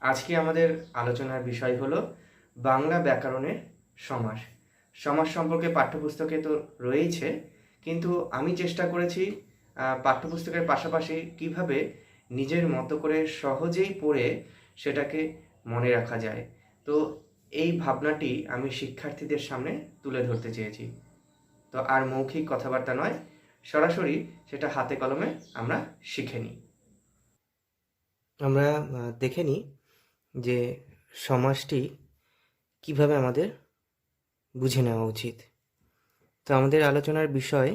আজকে আমাদের আলোচনার বিষয় হলো বাংলা ব্যাকরণের সমাস। সমাস সম্পর্কে পাঠ্যপুস্তকে তো রয়েইছে, কিন্তু আমি চেষ্টা করেছি পাঠ্যপুস্তকের পাশাপাশি কিভাবে নিজের মতো করে সহজেই পড়ে সেটাকে মনে রাখা যায়। তো এই ভাবনাটি আমি শিক্ষার্থীদের সামনে তুলে ধরতে চেয়েছি। তো আর মৌখিক কথাবার্তা নয়, সরাসরি সেটা হাতে কলমে আমরা শিখে নিই। আমরা দেখে নিই যে সমাজটি কিভাবে আমাদের বুঝে নেওয়া উচিত। তো আমাদের আলোচনার বিষয়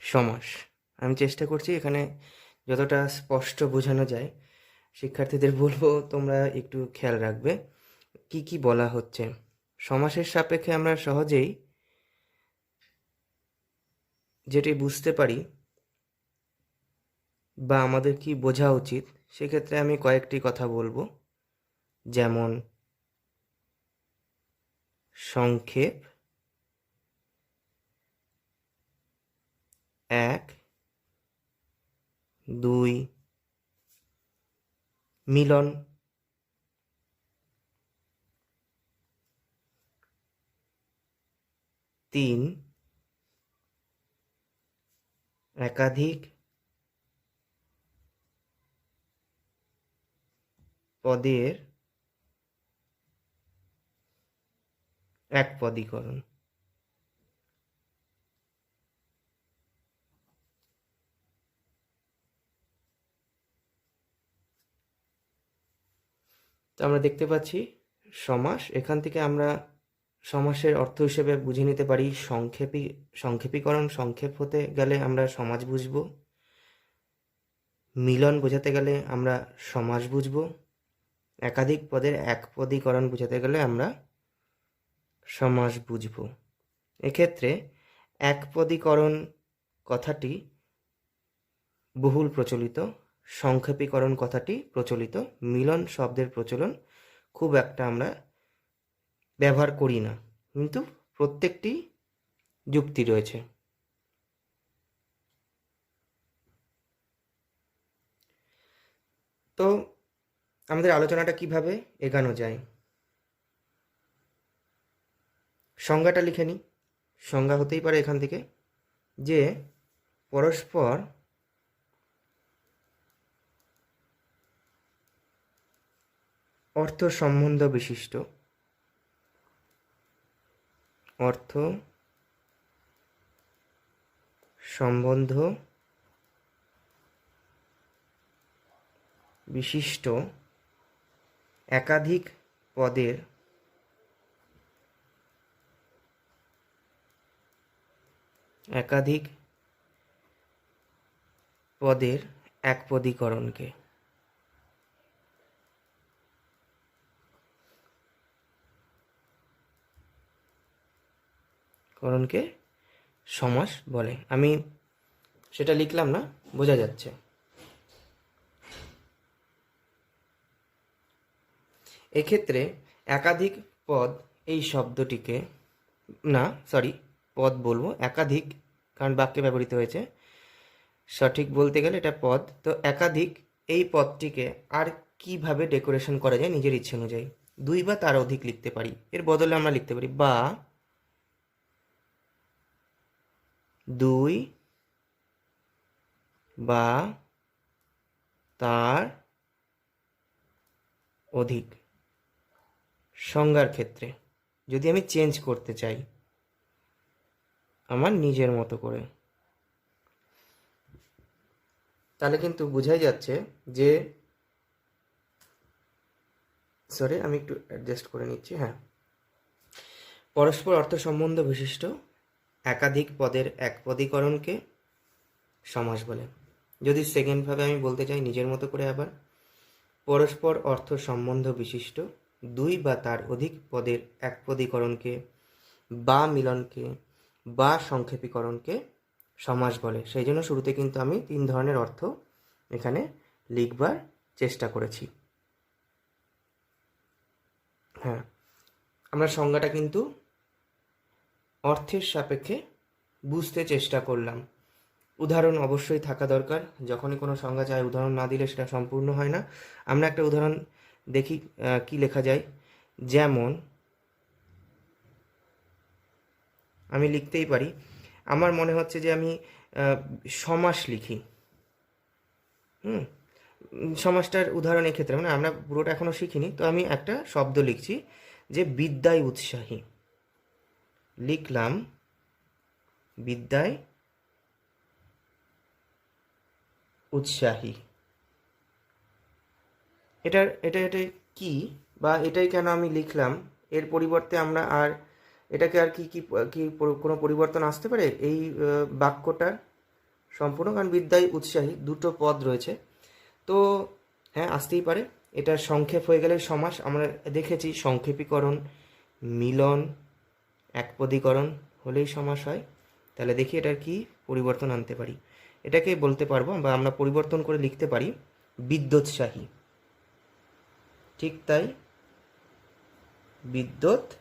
সমাস। আমি চেষ্টা করছি এখানে যতটা স্পষ্ট বোঝানো যায়। শিক্ষার্থীদের বলবো তোমরা একটু খেয়াল রাখবে কি কি বলা হচ্ছে। সমাসের সাপেক্ষে আমরা সহজেই যেটি বুঝতে পারি বা আমাদের কি বোঝা উচিত, সেক্ষেত্রে আমি কয়েকটি কথা বলবো। যেমন সংক্ষেপ, এক, দুই, মিলন, তিন, একাধিক পদের একপদীকরণ। তো আমরা দেখতে পাচ্ছি সমাস। এখান থেকে আমরা সমাসের অর্থ হিসেবে বুঝে নিতে পারি সংক্ষেপীকরণ। সংক্ষেপ হতে গেলে আমরা সমাজ বুঝব। মিলন বোঝাতে গেলে আমরা সমাস বুঝব। একাধিক পদের একপদীকরণ বোঝাতে গেলে আমরা সমাস বুঝব। এক্ষেত্রে একপদীকরণ কথাটি বহুল প্রচলিত, সংক্ষেপীকরণ কথাটি প্রচলিত, মিলন শব্দের প্রচলন খুব একটা আমরা ব্যবহার করি না, কিন্তু প্রত্যেকটি যুক্তি রয়েছে। তো আমাদের আলোচনাটা কিভাবে এগানো যায়, সংজ্ঞাটা লিখে নিই। সংজ্ঞা হতেই পারে এখান থেকে যে পরস্পর অর্থ সম্বন্ধ বিশিষ্ট, অর্থ সম্বন্ধ বিশিষ্ট একাধিক পদের একপদীকরণকে সমাস বলে। আমি সেটা লিখলাম না, বোঝা যাচ্ছে। এক্ষেত্রে একাধিক পদ এই শব্দটিকে, না সরি, পদ বলবো, একাধিক, কারণ বাক্যে ব্যবহৃত হয়েছে, সঠিক বলতে গেলে এটা পদ। তো একাধিক এই পদটিকে আর কিভাবে ডেকোরেশন করা যায় নিজের ইচ্ছে অনুযায়ী, দুই বা তার অধিক লিখতে পারি। এর বদলে আমরা লিখতে পারি বা দুই বা তার অধিক। সংজ্ঞার ক্ষেত্রে যদি আমি চেঞ্জ করতে চাই আমার নিজের মতো করে, তাহলে কিন্তু বোঝাই যাচ্ছে যে, সরি আমি একটু অ্যাডজাস্ট করে নিচ্ছি। হ্যাঁ, পরস্পর অর্থ সম্বন্ধ বিশিষ্ট একাধিক পদের একপদীকরণকে সমাস বলে। যদি সেকেন্ডভাবে আমি বলতে চাই নিজের মতো করে, আবার পরস্পর অর্থ সম্বন্ধ বিশিষ্ট দুই বা তার অধিক পদের একপদীকরণকে বা মিলনকে বা সংক্ষেপীকরণকে সমাস বলে। সেই জন্য শুরুতে কিন্তু আমি তিন ধরনের অর্থ এখানে লিখবার চেষ্টা করেছি। হ্যাঁ, আমরা সংজ্ঞাটা কিন্তু অর্থের সাপেক্ষে বুঝতে চেষ্টা করলাম। উদাহরণ অবশ্যই থাকা দরকার। যখনই কোনো সংজ্ঞা চায় উদাহরণ না দিলে সেটা সম্পূর্ণ হয় না। আমরা একটা উদাহরণ দেখি কি লেখা যায়। যেমন আমি লিখতেই পারি, আমার মনে হচ্ছে যে আমি সমাস লিখি। সমাসটার উদাহরণ এক্ষেত্রে মানে আমরা পুরোটা এখনও শিখিনি, তো আমি একটা শব্দ লিখছি যে বিদ্যায় উৎসাহী। লিখলাম বিদ্যায় উৎসাহী। এটা কি বা এটাই কেন আমি লিখলাম, এর পরিবর্তে আমরা আর এটাকে আর কি কি কি কোনো পরিবর্তন আসতে পারে এই বাক্যটার সম্পূর্ণ? কারণ বিদ্যায় উৎসাহী দুটো পদ রয়েছে, তো হ্যাঁ আসতেই পারে। এটা সংক্ষেপ হয়ে গেলে সমাস। আমরা দেখেছি সংক্ষেপীকরণ, মিলন, একপদীকরণ হলেই সমাস হয়। তাহলে দেখি এটার কি পরিবর্তন আনতে পারি। এটাকে বলতে পারবো বা আমরা পরিবর্তন করে লিখতে পারি বিদ্যোৎসাহী। ঠিক তাই, বিদ্যোৎসাহী।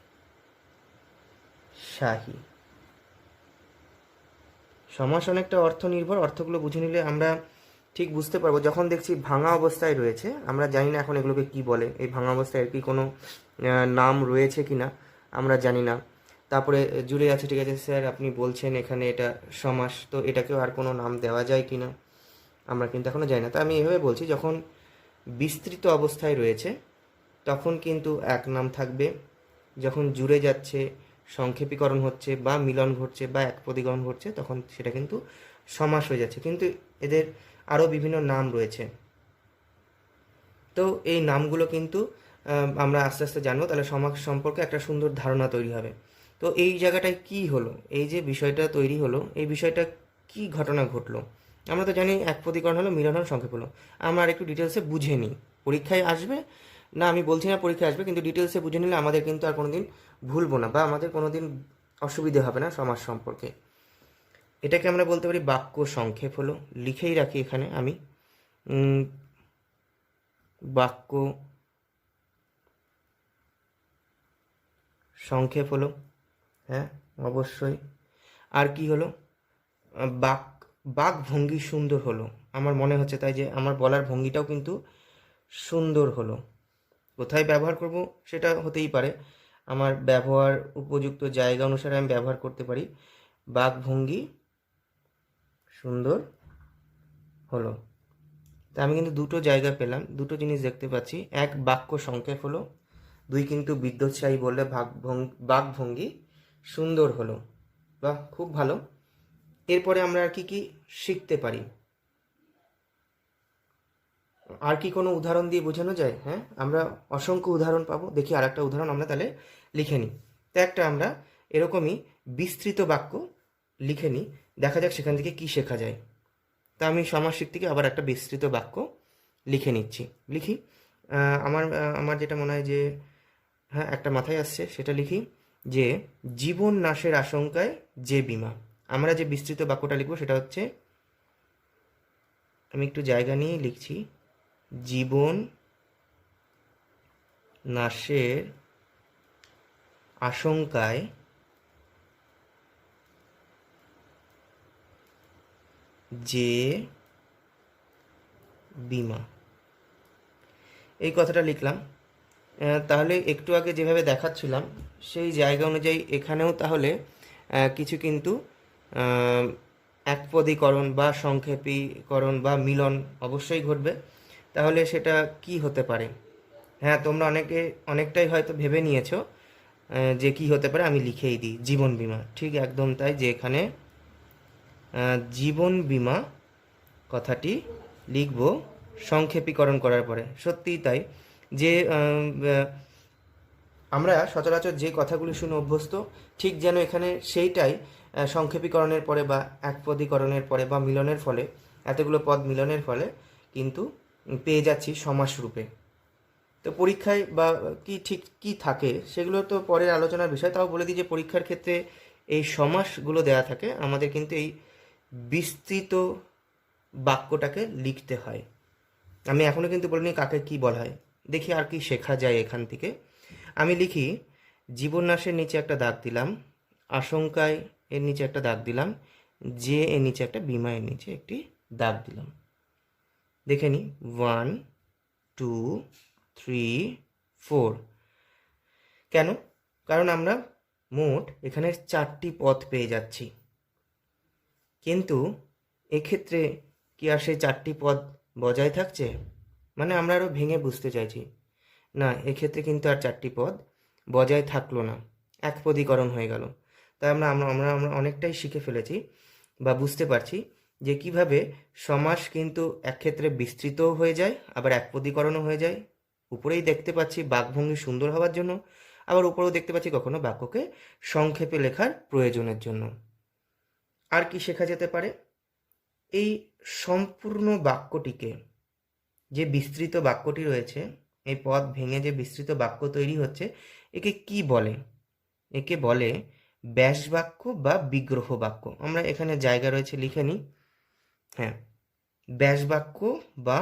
সমাস অনেকটা অর্থ নির্ভর, অর্থগুলো বুঝে নিলে আমরা ঠিক বুঝতে পারবো। যখন দেখছি ভাঙা অবস্থায় রয়েছে, আমরা জানি না এখন এগুলোকে কি বলে, এই ভাঙা অবস্থায় কি কোনো নাম রয়েছে কি না আমরা জানি না। তারপরে জুড়ে আছে, ঠিক আছে স্যার আপনি বলছেন এখানে এটা সমাস, তো এটাকেও আর কোনো নাম দেওয়া যায় কি না আমরা কিন্তু এখনও জানি না। তো আমি এভাবে বলছি, যখন বিস্তৃত অবস্থায় রয়েছে তখন কিন্তু এক নাম থাকবে, যখন জুড়ে যাচ্ছে, সংক্ষেপীকরণ হচ্ছে বা মিলন ঘটছে বা একপদীকরণ ঘটছে, তখন সেটা কিন্তু সমাস হয়ে যাচ্ছে। কিন্তু এদের আরও বিভিন্ন নাম রয়েছে, তো এই নামগুলো কিন্তু আমরা আস্তে আস্তে জানবো, তাহলে সমাস সম্পর্কে একটা সুন্দর ধারণা তৈরি হবে। তো এই জায়গাটায় কি হলো, এই যে বিষয়টা তৈরি হলো, এই বিষয়টা কি ঘটনা ঘটলো? আমরা তো জানি একপদীকরণ হলো, মিলন হলো, সংক্ষেপ হলো। আমরা আর একটু ডিটেলসে বুঝে নিই, পরীক্ষায় আসবে না, আমি বলছি না পরীক্ষায় আসবে, কিন্তু ডিটেলসে বুঝে নিলে আমাদের কিন্তু আর কোনো দিন ভুলবো না বা আমাদের কোনো দিন অসুবিধে হবে না সমাজ সম্পর্কে। এটাকে আমরা বলতে পারি বাক্য সংক্ষেপ হলো। লিখেই রাখি এখানে আমি বাক্য সংক্ষেপ হলো, হ্যাঁ অবশ্যই। আর কি হলো, বাক ভঙ্গি সুন্দর হলো। আমার মনে হচ্ছে তাই যে আমার বলার ভঙ্গিটাও কিন্তু সুন্দর হলো। কোথায় ব্যবহার করব সেটা হতেই পারে, আমার ব্যবহার উপযুক্ত জায়গা অনুসারে আমি ব্যবহার করতে পারি। বাক ভঙ্গি সুন্দর হলো, তা আমি কিন্তু দুটো জায়গা পেলাম, দুটো জিনিস দেখতে পাচ্ছি। এক, বাক্য সংক্ষেপ হলো। দুই, কিন্তু বিদ্যোৎসাহী বললে বাক ভঙ্গি সুন্দর হলো। বাহ, খুব ভালো। এরপরে আমরা আর কি কি শিখতে পারি, আর কি কোনো উদাহরণ দিয়ে বোঝানো যায়? হ্যাঁ, আমরা অসংখ্য উদাহরণ পাবো। দেখি আর একটা উদাহরণ আমরা তাহলে লিখে নিই। তো একটা আমরা এরকমই বিস্তৃত বাক্য লিখে নিই, দেখা যাক সেখান থেকে কি শেখা যায়। তা আমি সমাসিক থেকে আবার একটা বিস্তৃত বাক্য লিখে নিচ্ছি। লিখি, আমার যেটা মনে হয় যে হ্যাঁ একটা মাথায় আসছে, সেটা লিখি যে জীবন নাশের আশঙ্কায় যে বীমা। আমরা যে বিস্তৃত বাক্যটা লিখবো সেটা হচ্ছে, আমি একটু জায়গা নিয়ে লিখছি, জীবন নাশের আশঙ্কায় যে বীমা, এই কথাটা লিখলাম। তাহলে একটু আগে যেভাবে দেখাচ্ছিলাম সেই জায়গা অনুযায়ী এখানেও তাহলে কিছু কিন্তু একপদীকরণ বা সংক্ষেপীকরণ বা মিলন অবশ্যই ঘটবে। তাহলে সেটা কি হতে পারে? হ্যাঁ, তোমরা অনেকটাই হয়তো ভেবে নিয়েছো যে কি হতে পারে। আমি লিখেই দিই, জীবন বীমা। ঠিক একদম তাই, যে এখানে জীবন বীমা কথাটি লিখব সংক্ষেপীকরণ করার পরে। সত্যিই তাই, যে আমরা সচরাচর যে কথাগুলি শুনে অভ্যস্ত, ঠিক যেন এখানে সেইটাই সংক্ষেপীকরণের পরে বা একপদীকরণের পরে বা মিলনের ফলে, এতগুলো পদ মিলনের ফলে কিন্তু পেয়ে যাচ্ছি সমাস রূপে। তো পরীক্ষায় বা ঠিক কি থাকে সেগুলো তো পরের আলোচনার বিষয়। তাও বলে দিই যে পরীক্ষার ক্ষেত্রে এই সমাসগুলো দেয়া থাকে, আমাদের কিন্তু এই বিস্তৃত বাক্যটাকে লিখতে হয়। আমি এখনও কিন্তু বলিনি কাকে কি বলা হয়। দেখি আর কি শেখা যায় এখান থেকে। আমি লিখি, জীবন নাশের নিচে একটা দাগ দিলাম, আশঙ্কায় এর নিচে একটা দাগ দিলাম, যে এর নিচে একটা বিমা এর নিচে একটি দাগ দিলাম। দেখে নিই 1 2 3 4। কেন? কারণ আমরা মোট এখানে 4টি পদ পেয়ে যাচ্ছি, কিন্তু এক্ষেত্রে কি আর সেই 4টি পদ বজায় থাকছে? মানে আমরা আরও ভেঙে বুঝতে চাইছি, না এক্ষেত্রে কিন্তু আর 4টি পদ বজায় থাকলো না, একপদীকরণ হয়ে গেল। তাই আমরা আমরা আমরা আমরা অনেকটাই শিখে ফেলেছি বা বুঝতে পারছি যে কিভাবে সমাস কিন্তু এক ক্ষেত্রে বিস্তৃতও হয়ে যায়, আবার একপদীকরণও হয়ে যায়। উপরেই দেখতে পাচ্ছি বাকভঙ্গি সুন্দর হওয়ার জন্য, আবার উপরেও দেখতে পাচ্ছি কখনো বাক্যকে সংক্ষেপে লেখার প্রয়োজনের জন্য। আর কি শেখা যেতে পারে? এই সম্পূর্ণ বাক্যটিকে, যে বিস্তৃত বাক্যটি রয়েছে, এই পদ ভেঙে যে বিস্তৃত বাক্য তৈরি হচ্ছে, একে কি বলে? একে বলে ব্যাস বাক্য বা বিগ্রহ বাক্য। আমরা এখানে জায়গা রয়েছে লিখে নিই। হ্যাঁ, ব্যাস বাক্য বা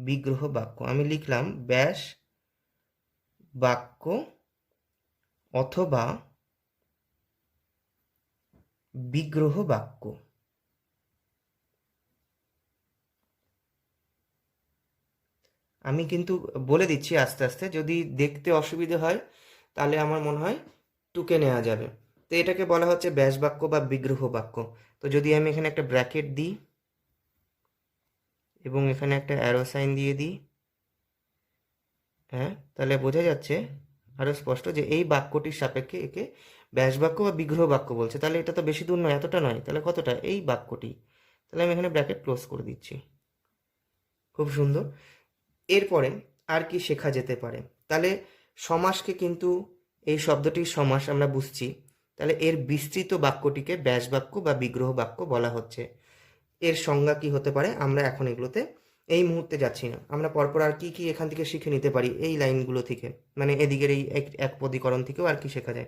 বিগ্রহ বাক্য। আমি লিখলাম ব্যাস বাক্য অথবা বিগ্রহ বাক্য। আমি কিন্তু বলে দিচ্ছি আস্তে আস্তে, যদি দেখতে অসুবিধে হয় তাহলে আমার মনে হয় টুকে নেওয়া যাবে। তো এটাকে বলা হচ্ছে ব্যাস বাক্য বা বিগ্রহ বাক্য। তো যদি আমি এখানে একটা ব্র্যাকেট দিই এবং এখানে একটা অ্যারো সাইন দিয়ে দিই, হ্যাঁ, তাহলে বোঝা যাচ্ছে আরও স্পষ্ট যে এই বাক্যটির সাপেক্ষে একে ব্যাস বাক্য বা বিগ্রহ বাক্য বলছে। তাহলে এটা তো বেশি দূর নয়, এতটা নয়, তাহলে কতটা? এই বাক্যটি। তাহলে আমি এখানে ব্র্যাকেট ক্লোজ করে দিচ্ছি। খুব সুন্দর। এরপরে আর কি শেখা যেতে পারে? তাহলে সমাসকে কিন্তু, এই শব্দটির সমাস আমরা বুঝছি, তাহলে এর বিস্তৃত বাক্যটিকে ব্যাস বাক্য বা বিগ্রহ বাক্য বলা হচ্ছে। এর সংজ্ঞা কি হতে পারে আমরা এখন এগুলোতে এই মুহূর্তে যাচ্ছি না। আমরা পরপর আর কি কি এখান থেকে শিখে নিতে পারি এই লাইনগুলো থেকে, মানে এদিকের এই একপদীকরণ থেকেও আর কি শেখা যায়।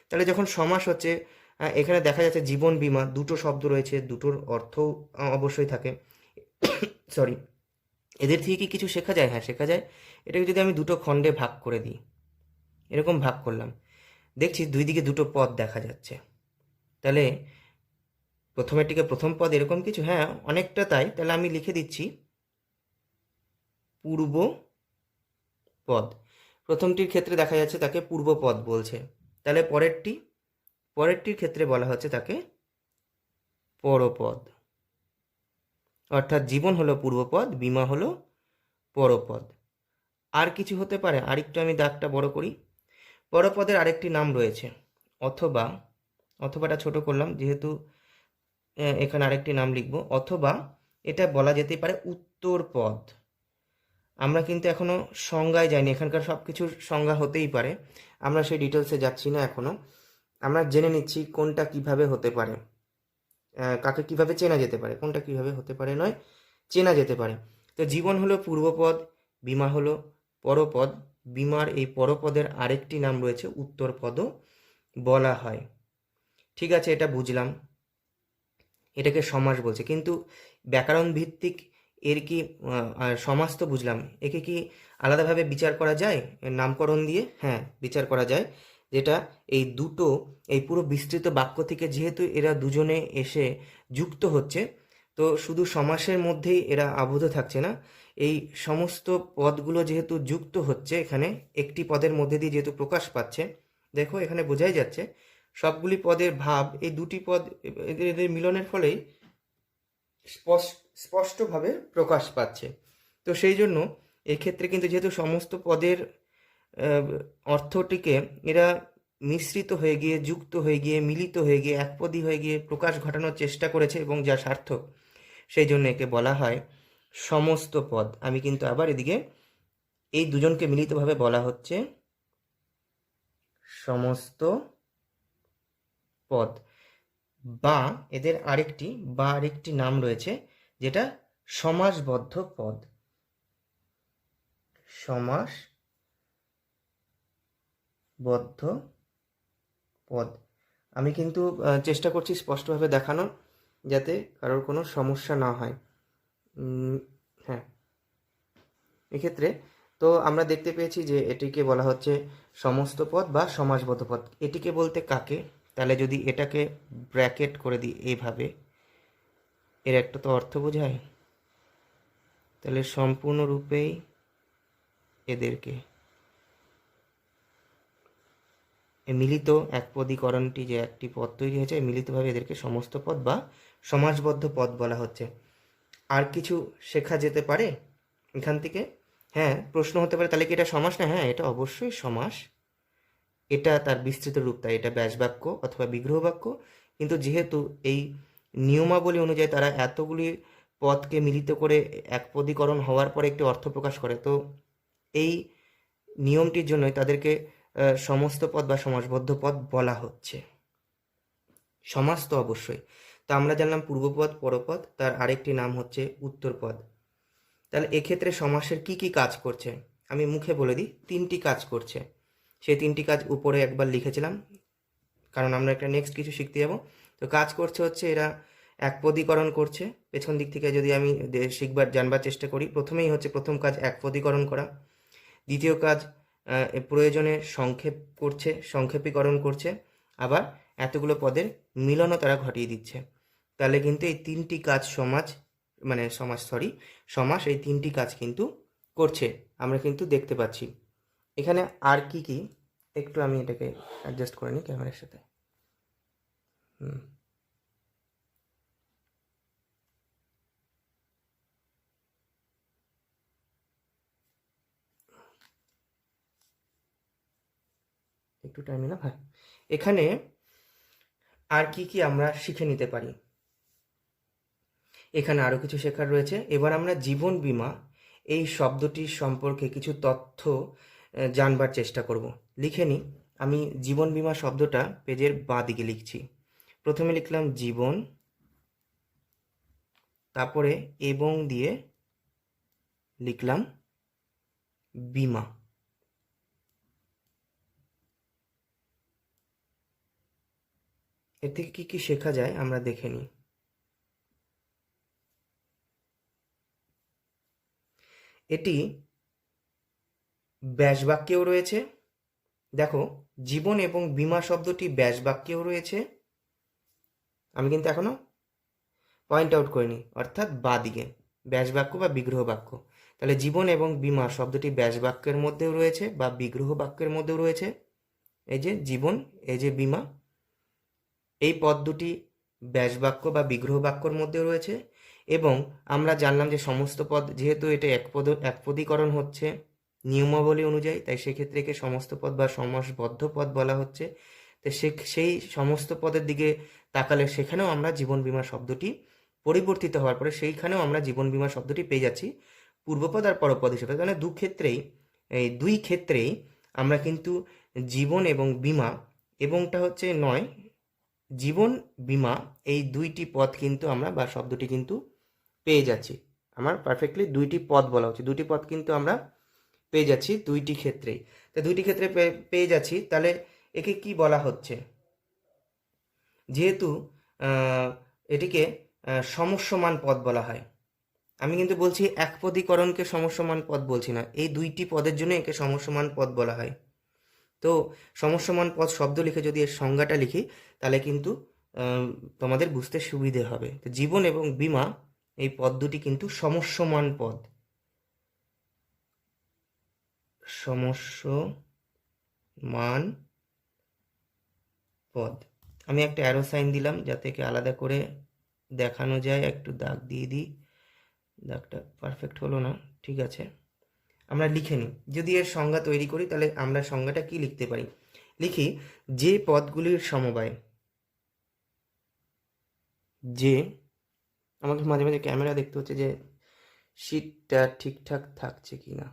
তাহলে যখন সমাস হচ্ছে, এখানে দেখা যাচ্ছে জীবন বীমা, দুটো শব্দ রয়েছে, দুটোর অর্থ অবশ্যই থাকে। সরি, এদের থেকে কি কিছু শেখা যায়? হ্যাঁ, শেখা যায়। এটাকে যদি আমি দুটো খণ্ডে ভাগ করে দিই, এরকম ভাগ করলাম, দেখছি দুই দিকে দুটো পদ দেখা যাচ্ছে। তাহলে প্রথমেরটিকে প্রথম পদ এরকম কিছু, হ্যাঁ অনেকটা তাই। তাহলে আমি লিখে দিচ্ছি পূর্ব পদ। প্রথমটির ক্ষেত্রে দেখা যাচ্ছে তাকে পূর্ব পদ বলছে। তাহলে পরেরটির ক্ষেত্রে বলা হচ্ছে তাকে পরপদ। অর্থাৎ জীবন হলো পূর্বপদ, বীমা হলো পরপদ। আর কিছু হতে পারে? আরেকটু আমি দাগটা বড় করি। পরপদের আরেকটি নাম রয়েছে অথবা। অথবাটা ছোট করলাম যেহেতু এখানে আরেকটি নাম লিখব। অথবা এটা বলা যেতে পারে উত্তর পদ। আমরা কিন্তু এখনো সংজ্ঞায় যাইনি, এখানকার সব কিছুর সংজ্ঞা হতেই পারে, আমরা সেই ডিটেলসে যাচ্ছি না এখনো। আমরা জেনে নিচ্ছি কোনটা কিভাবে হতে পারে, কাকে কিভাবে চেনা যেতে পারে, কোনটা কিভাবে হতে পারে নয়, চেনা যেতে পারে। তো জীবন হলো পূর্বপদ, বীমা হলো পরপদ। বীমার এই পরপদের আরেকটি নাম রয়েছে উত্তরপদও বলা হয়। ঠিক আছে, এটা বুঝলাম, এটাকে সমাস বলছে। কিন্তু ব্যাকরণ ভিত্তিক এর কি সমাস তো বুঝলাম, একে কি আলাদাভাবে বিচার করা যায় এর নামকরণ দিয়ে? হ্যাঁ, বিচার করা যায়। যেটা এই দুটো, এই পুরো বিস্তৃত বাক্য থেকে যেহেতু এরা দুজনে এসে যুক্ত হচ্ছে, তো শুধু সমাসের মধ্যেই এরা আবদ্ধ থাকছে না। এই সমস্ত পদগুলো যেহেতু যুক্ত হচ্ছে এখানে একটি পদের মধ্যে দিয়ে যেহেতু প্রকাশ পাচ্ছে, দেখো এখানে বোঝাই যাচ্ছে সবগুলি পদের ভাব এই দুটি পদ এদের মিলনের ফলেই স্পষ্টভাবে প্রকাশ পাচ্ছে। তো সেই জন্য এক্ষেত্রে কিন্তু যেহেতু সমস্ত পদের অর্থটিকে এরা মিশ্রিত হয়ে গিয়ে, যুক্ত হয়ে গিয়ে, মিলিত হয়ে গিয়ে, একপদী হয়ে গিয়ে প্রকাশ ঘটানোর চেষ্টা করেছে এবং যা সার্থক, সেই জন্য একে বলা হয় সমস্ত পদ। আমি কিন্তু আবার এদিকে এই দুজনকে মিলিতভাবে বলা হচ্ছে সমস্ত পদ। বা এদের আরেকটি নাম রয়েছে যেটা সমাসবদ্ধ পদ। সমাসবদ্ধ পদ। আমি কিন্তু চেষ্টা করছি স্পষ্টভাবে দেখানোর, যাতে কারোর কোনো সমস্যা না হয়। হ্যাঁ, এক্ষেত্রে তো আমরা দেখতে পেয়েছি যে এটিকে বলা হচ্ছে সমস্ত পদ বা সমাসবদ্ধ পদ। এটিকে বলতে কাকে? তাহলে যদি এটাকে ব্র্যাকেট করে দিই এইভাবে, এর একটা তো অর্থ বোঝায়, তাহলে সম্পূর্ণরূপেই এদেরকে এই মিলিত একপদীকরণটি যে একটি পদ তৈরি হয়েছে, মিলিতভাবে এদেরকে সমস্ত পদ বা সমাসবদ্ধ পদ বলা হচ্ছে। আর কিছু শেখা যেতে পারে এখান থেকে? হ্যাঁ, প্রশ্ন হতে পারে তাহলে কি এটা সমাস না? হ্যাঁ, এটা অবশ্যই সমাস। এটা তার বিস্তৃত রূপ, তাই এটা ব্যাস বাক্য অথবা বিগ্রহ বাক্য। কিন্তু যেহেতু এই নিয়মাবলী অনুযায়ী তারা এতগুলি পদকে মিলিত করে একপদীকরণ হওয়ার পরে একটি অর্থ প্রকাশ করে, তো এই নিয়মটির জন্যই তাদেরকে সমস্ত পদ বা সমাসবদ্ধ পদ বলা হচ্ছে। সমাস তো অবশ্যই। তো আমরা জানলাম পূর্বপদ, পরপদ, তার আরেকটি নাম হচ্ছে উত্তরপদ। তাহলে এক্ষেত্রে সমাসের কি কি কাজ করছে আমি মুখে বলে দিই। 3টি কাজ করছে। সেই 3টি কাজ উপরে একবার লিখেছিলাম, কারণ আমরা একটা নেক্সট কিছু শিখতে যাব। তো কাজ করছে হচ্ছে এরা একপদীকরণ করছে। পেছন দিক থেকে যদি আমি জানবার চেষ্টা করি, প্রথমেই হচ্ছে প্রথম কাজ একপদীকরণ করা। দ্বিতীয় কাজ প্রয়োজনে সংক্ষেপীকরণ করছে। আবার এতগুলো পদের মিলনও তারা ঘটিয়ে দিচ্ছে। তাহলে কিন্তু এই 3টি কাজ সমাস এই 3টি কাজ কিন্তু করছে, আমরা কিন্তু দেখতে পাচ্ছি। এখানে আর কি কি, একটু আমি এটাকে অ্যাডজাস্ট করে নিই ক্যামেরার সাথে। একটু টাইম নিলাম। হ্যাঁ, এখানে আর কি কি আমরা শিখে নিতে পারি, এখানে আরও কিছু শেখার রয়েছে। এবার আমরা জীবন বীমা এই শব্দটির সম্পর্কে কিছু তথ্য জানবার চেষ্টা করব। লিখে নিই। আমি জীবন বীমা শব্দটা পেজের বাঁ দিকে লিখছি। প্রথমে লিখলাম জীবন, তারপরে এবং দিয়ে লিখলাম বীমা। এর থেকে কি কি শেখা যায় আমরা দেখে নিই। এটি ব্যাস বাক্যেও রয়েছে। দেখো, জীবন এবং বীমা শব্দটি ব্যাস বাক্যেও রয়েছে। আমি কিন্তু এখনো পয়েন্ট আউট করিনি, অর্থাৎ বাঁ দিকে ব্যাস বাক্য বা বিগ্রহ বাক্য। তাহলে জীবন এবং বীমা শব্দটি ব্যাস বাক্যের মধ্যেও রয়েছে বা বিগ্রহ বাক্যের মধ্যেও রয়েছে। এই যে জীবন, এই যে বীমা, এই পদ দুটি ব্যাস বাক্য বা বিগ্রহ বাক্যর মধ্যেও রয়েছে। এবং আমরা জানলাম যে সমস্ত পদ, যেহেতু এটা একপদীকরণ হচ্ছে নিয়মাবলী অনুযায়ী, তাই সেক্ষেত্রে একে সমস্ত পদ বা সমাসবদ্ধ পদ বলা হচ্ছে। তো সেই সমস্ত পদের দিকে তাকালে সেখানেও আমরা জীবন বীমা শব্দটি পরিবর্তিত হওয়ার পরে সেইখানেও আমরা জীবন বীমা শব্দটি পেয়ে যাচ্ছি পূর্বপদ আর পরপদ হিসেবে। মানে দুই ক্ষেত্রেই আমরা কিন্তু জীবন এবং বীমা, এবংটা হচ্ছে নয়, জীবন বীমা এই দুইটি পদ কিন্তু আমরা বা শব্দটি কিন্তু পেয়ে যাচ্ছি। আমার পারফেক্টলি দুইটি পদ বলা হচ্ছে, দুটি পদ কিন্তু আমরা পেয়ে যাচ্ছি দুইটি ক্ষেত্রেই। তো দুইটি ক্ষেত্রে পেয়ে যাচ্ছি, তাহলে একে কি বলা হচ্ছে? যেহেতু এটিকে সমস্যমান পদ বলা হয়, আমি কিন্তু বলছি একপদীকরণকে সমস্যমান পদ বলছি না, এই দুইটি পদের জন্য একে সমস্যমান পদ বলা হয়। তো সমস্যমান পদ শব্দ লিখে যদি এর সংজ্ঞাটা লিখি, তাহলে কিন্তু তোমাদের বুঝতে সুবিধে হবে। তো জীবন এবং বীমা এই পদ দুটি কিন্তু সমস্যমান পদ। সমস্যমান পদ। আমি একটা অ্যারো সাইন দিলাম যাতে একে আলাদা করে দেখানো যায়। একটু দাগ দিয়ে দিই, দাগটা পারফেক্ট হলো না, ঠিক আছে। আমরা লিখে নিই, যদি এর সংজ্ঞা তৈরি করি তাহলে আমরা সংজ্ঞাটা কি লিখতে পারি। লিখি, যে পদগুলির সমবায়, যে, আমাকে মাঝে মাঝে ক্যামেরা দেখতে হচ্ছে যে শীটটা ঠিকঠাক থাকছে কি না।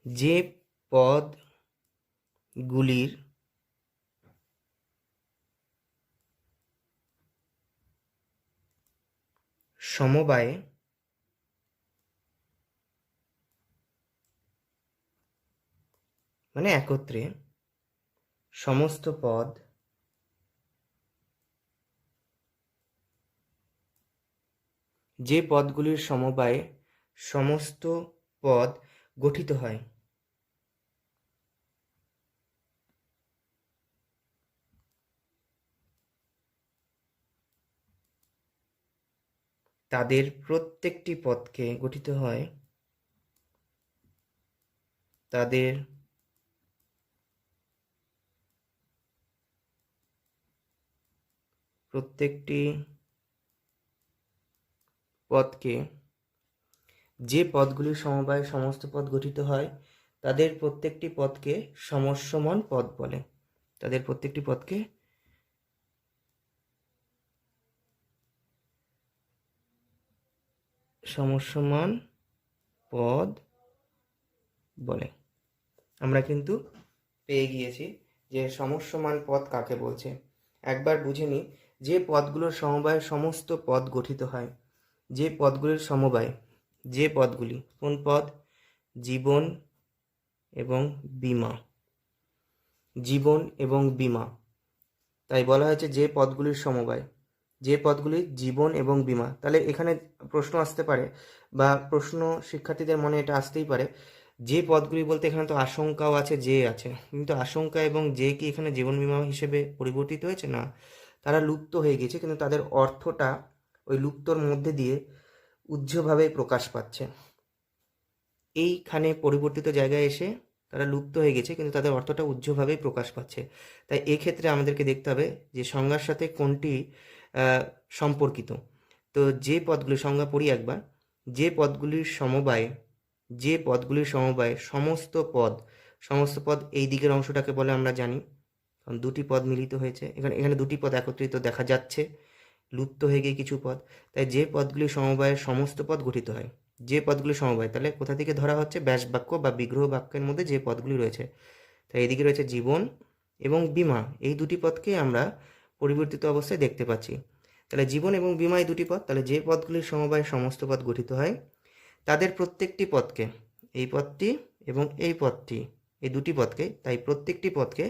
যে পদগুলির সমবায়ে মানে একত্রে সমস্ত পদ যে পদগুলির সমবায়ে সমস্ত পদ গঠিত হয়, তাদের প্রত্যেকটি পদকে গঠিত হয় তাদের প্রত্যেকটি পদকে যে পদগুলির সমবায়ে সমস্ত পদ গঠিত হয় তাদের প্রত্যেকটি পদকে সমস্যমান পদ বলে। তাদের প্রত্যেকটি পদকে সমস্যমান পদ বলে। আমরা কিন্তু পেয়ে গিয়েছি যে সমস্যমান পদ কাকে বলছে। একবার বুঝে নিই, যে পদগুলোর সমবায়ে সমস্ত পদ গঠিত হয়, যে পদগুলির সমবায়, যে পদগুলি, কোন পদ? জীবন এবং বীমা। জীবন এবং বীমা, তাই বলা হয়েছে যে পদগুলির সমবায়, যে পদগুলি জীবন এবং বীমা। তাহলে এখানে প্রশ্ন আসতে পারে, বা প্রশ্ন শিক্ষার্থীদের মনে এটা আসতেই পারে, যে পদগুলি বলতে এখানে তো আশঙ্কাও আছে, যে আছে, কিন্তু আশঙ্কা এবং যে কি এখানে জীবন বীমা হিসেবে পরিবর্তিত হয়েছে? না, তারা লুপ্ত হয়ে গেছে, কিন্তু তাদের অর্থটা ওই লুপ্তর মধ্যে দিয়ে উজ্জ্বলভাবে প্রকাশ পাচ্ছে। এইখানে পরিবর্তিত জায়গায় এসে তারা লুপ্ত হয়ে গেছে, কিন্তু তাদের অর্থটা উজ্জ্বলভাবেই প্রকাশ পাচ্ছে। তাই এক্ষেত্রে আমাদেরকে দেখতে হবে যে সংজ্ঞার সাথে কোনটি সম্পর্কিত। তো যে পদগুলির সংজ্ঞা পড়ি একবার। যে পদগুলির সমবায়ে, যে পদগুলির সমবায়ে সমস্ত পদ এই দিকের অংশটাকে বলে আমরা জানি, কারণ দুটি পদ মিলিত হয়েছে, এখানে দুটি পদ একত্রিত দেখা যাচ্ছে, লুপ্ত হয়ে গিয়ে কিছু পদ। তাই যে পদগুলির সমবায়ে সমস্ত পদ গঠিত হয়, যে পদগুলি সমবায়, তাহলে কোথা থেকে ধরা হচ্ছে? ব্যাস বাক্য বা বিগ্রহ বাক্যের মধ্যে যে পদগুলি রয়েছে। তাই এদিকে রয়েছে জীবন এবং বীমা, এই দুটি পদকে আমরা পরিবর্তিত অবস্থায় দেখতে পাচ্ছি। তাহলে জীবন এবং বীমা এই দুটি পদ, তাহলে যে পদগুলির সমবায়ে সমস্ত পদ গঠিত হয় তাদের প্রত্যেকটি পদকে, এই পদটি এবং এই পদটি, এই দুটি পদকে, তাই প্রত্যেকটি পদকে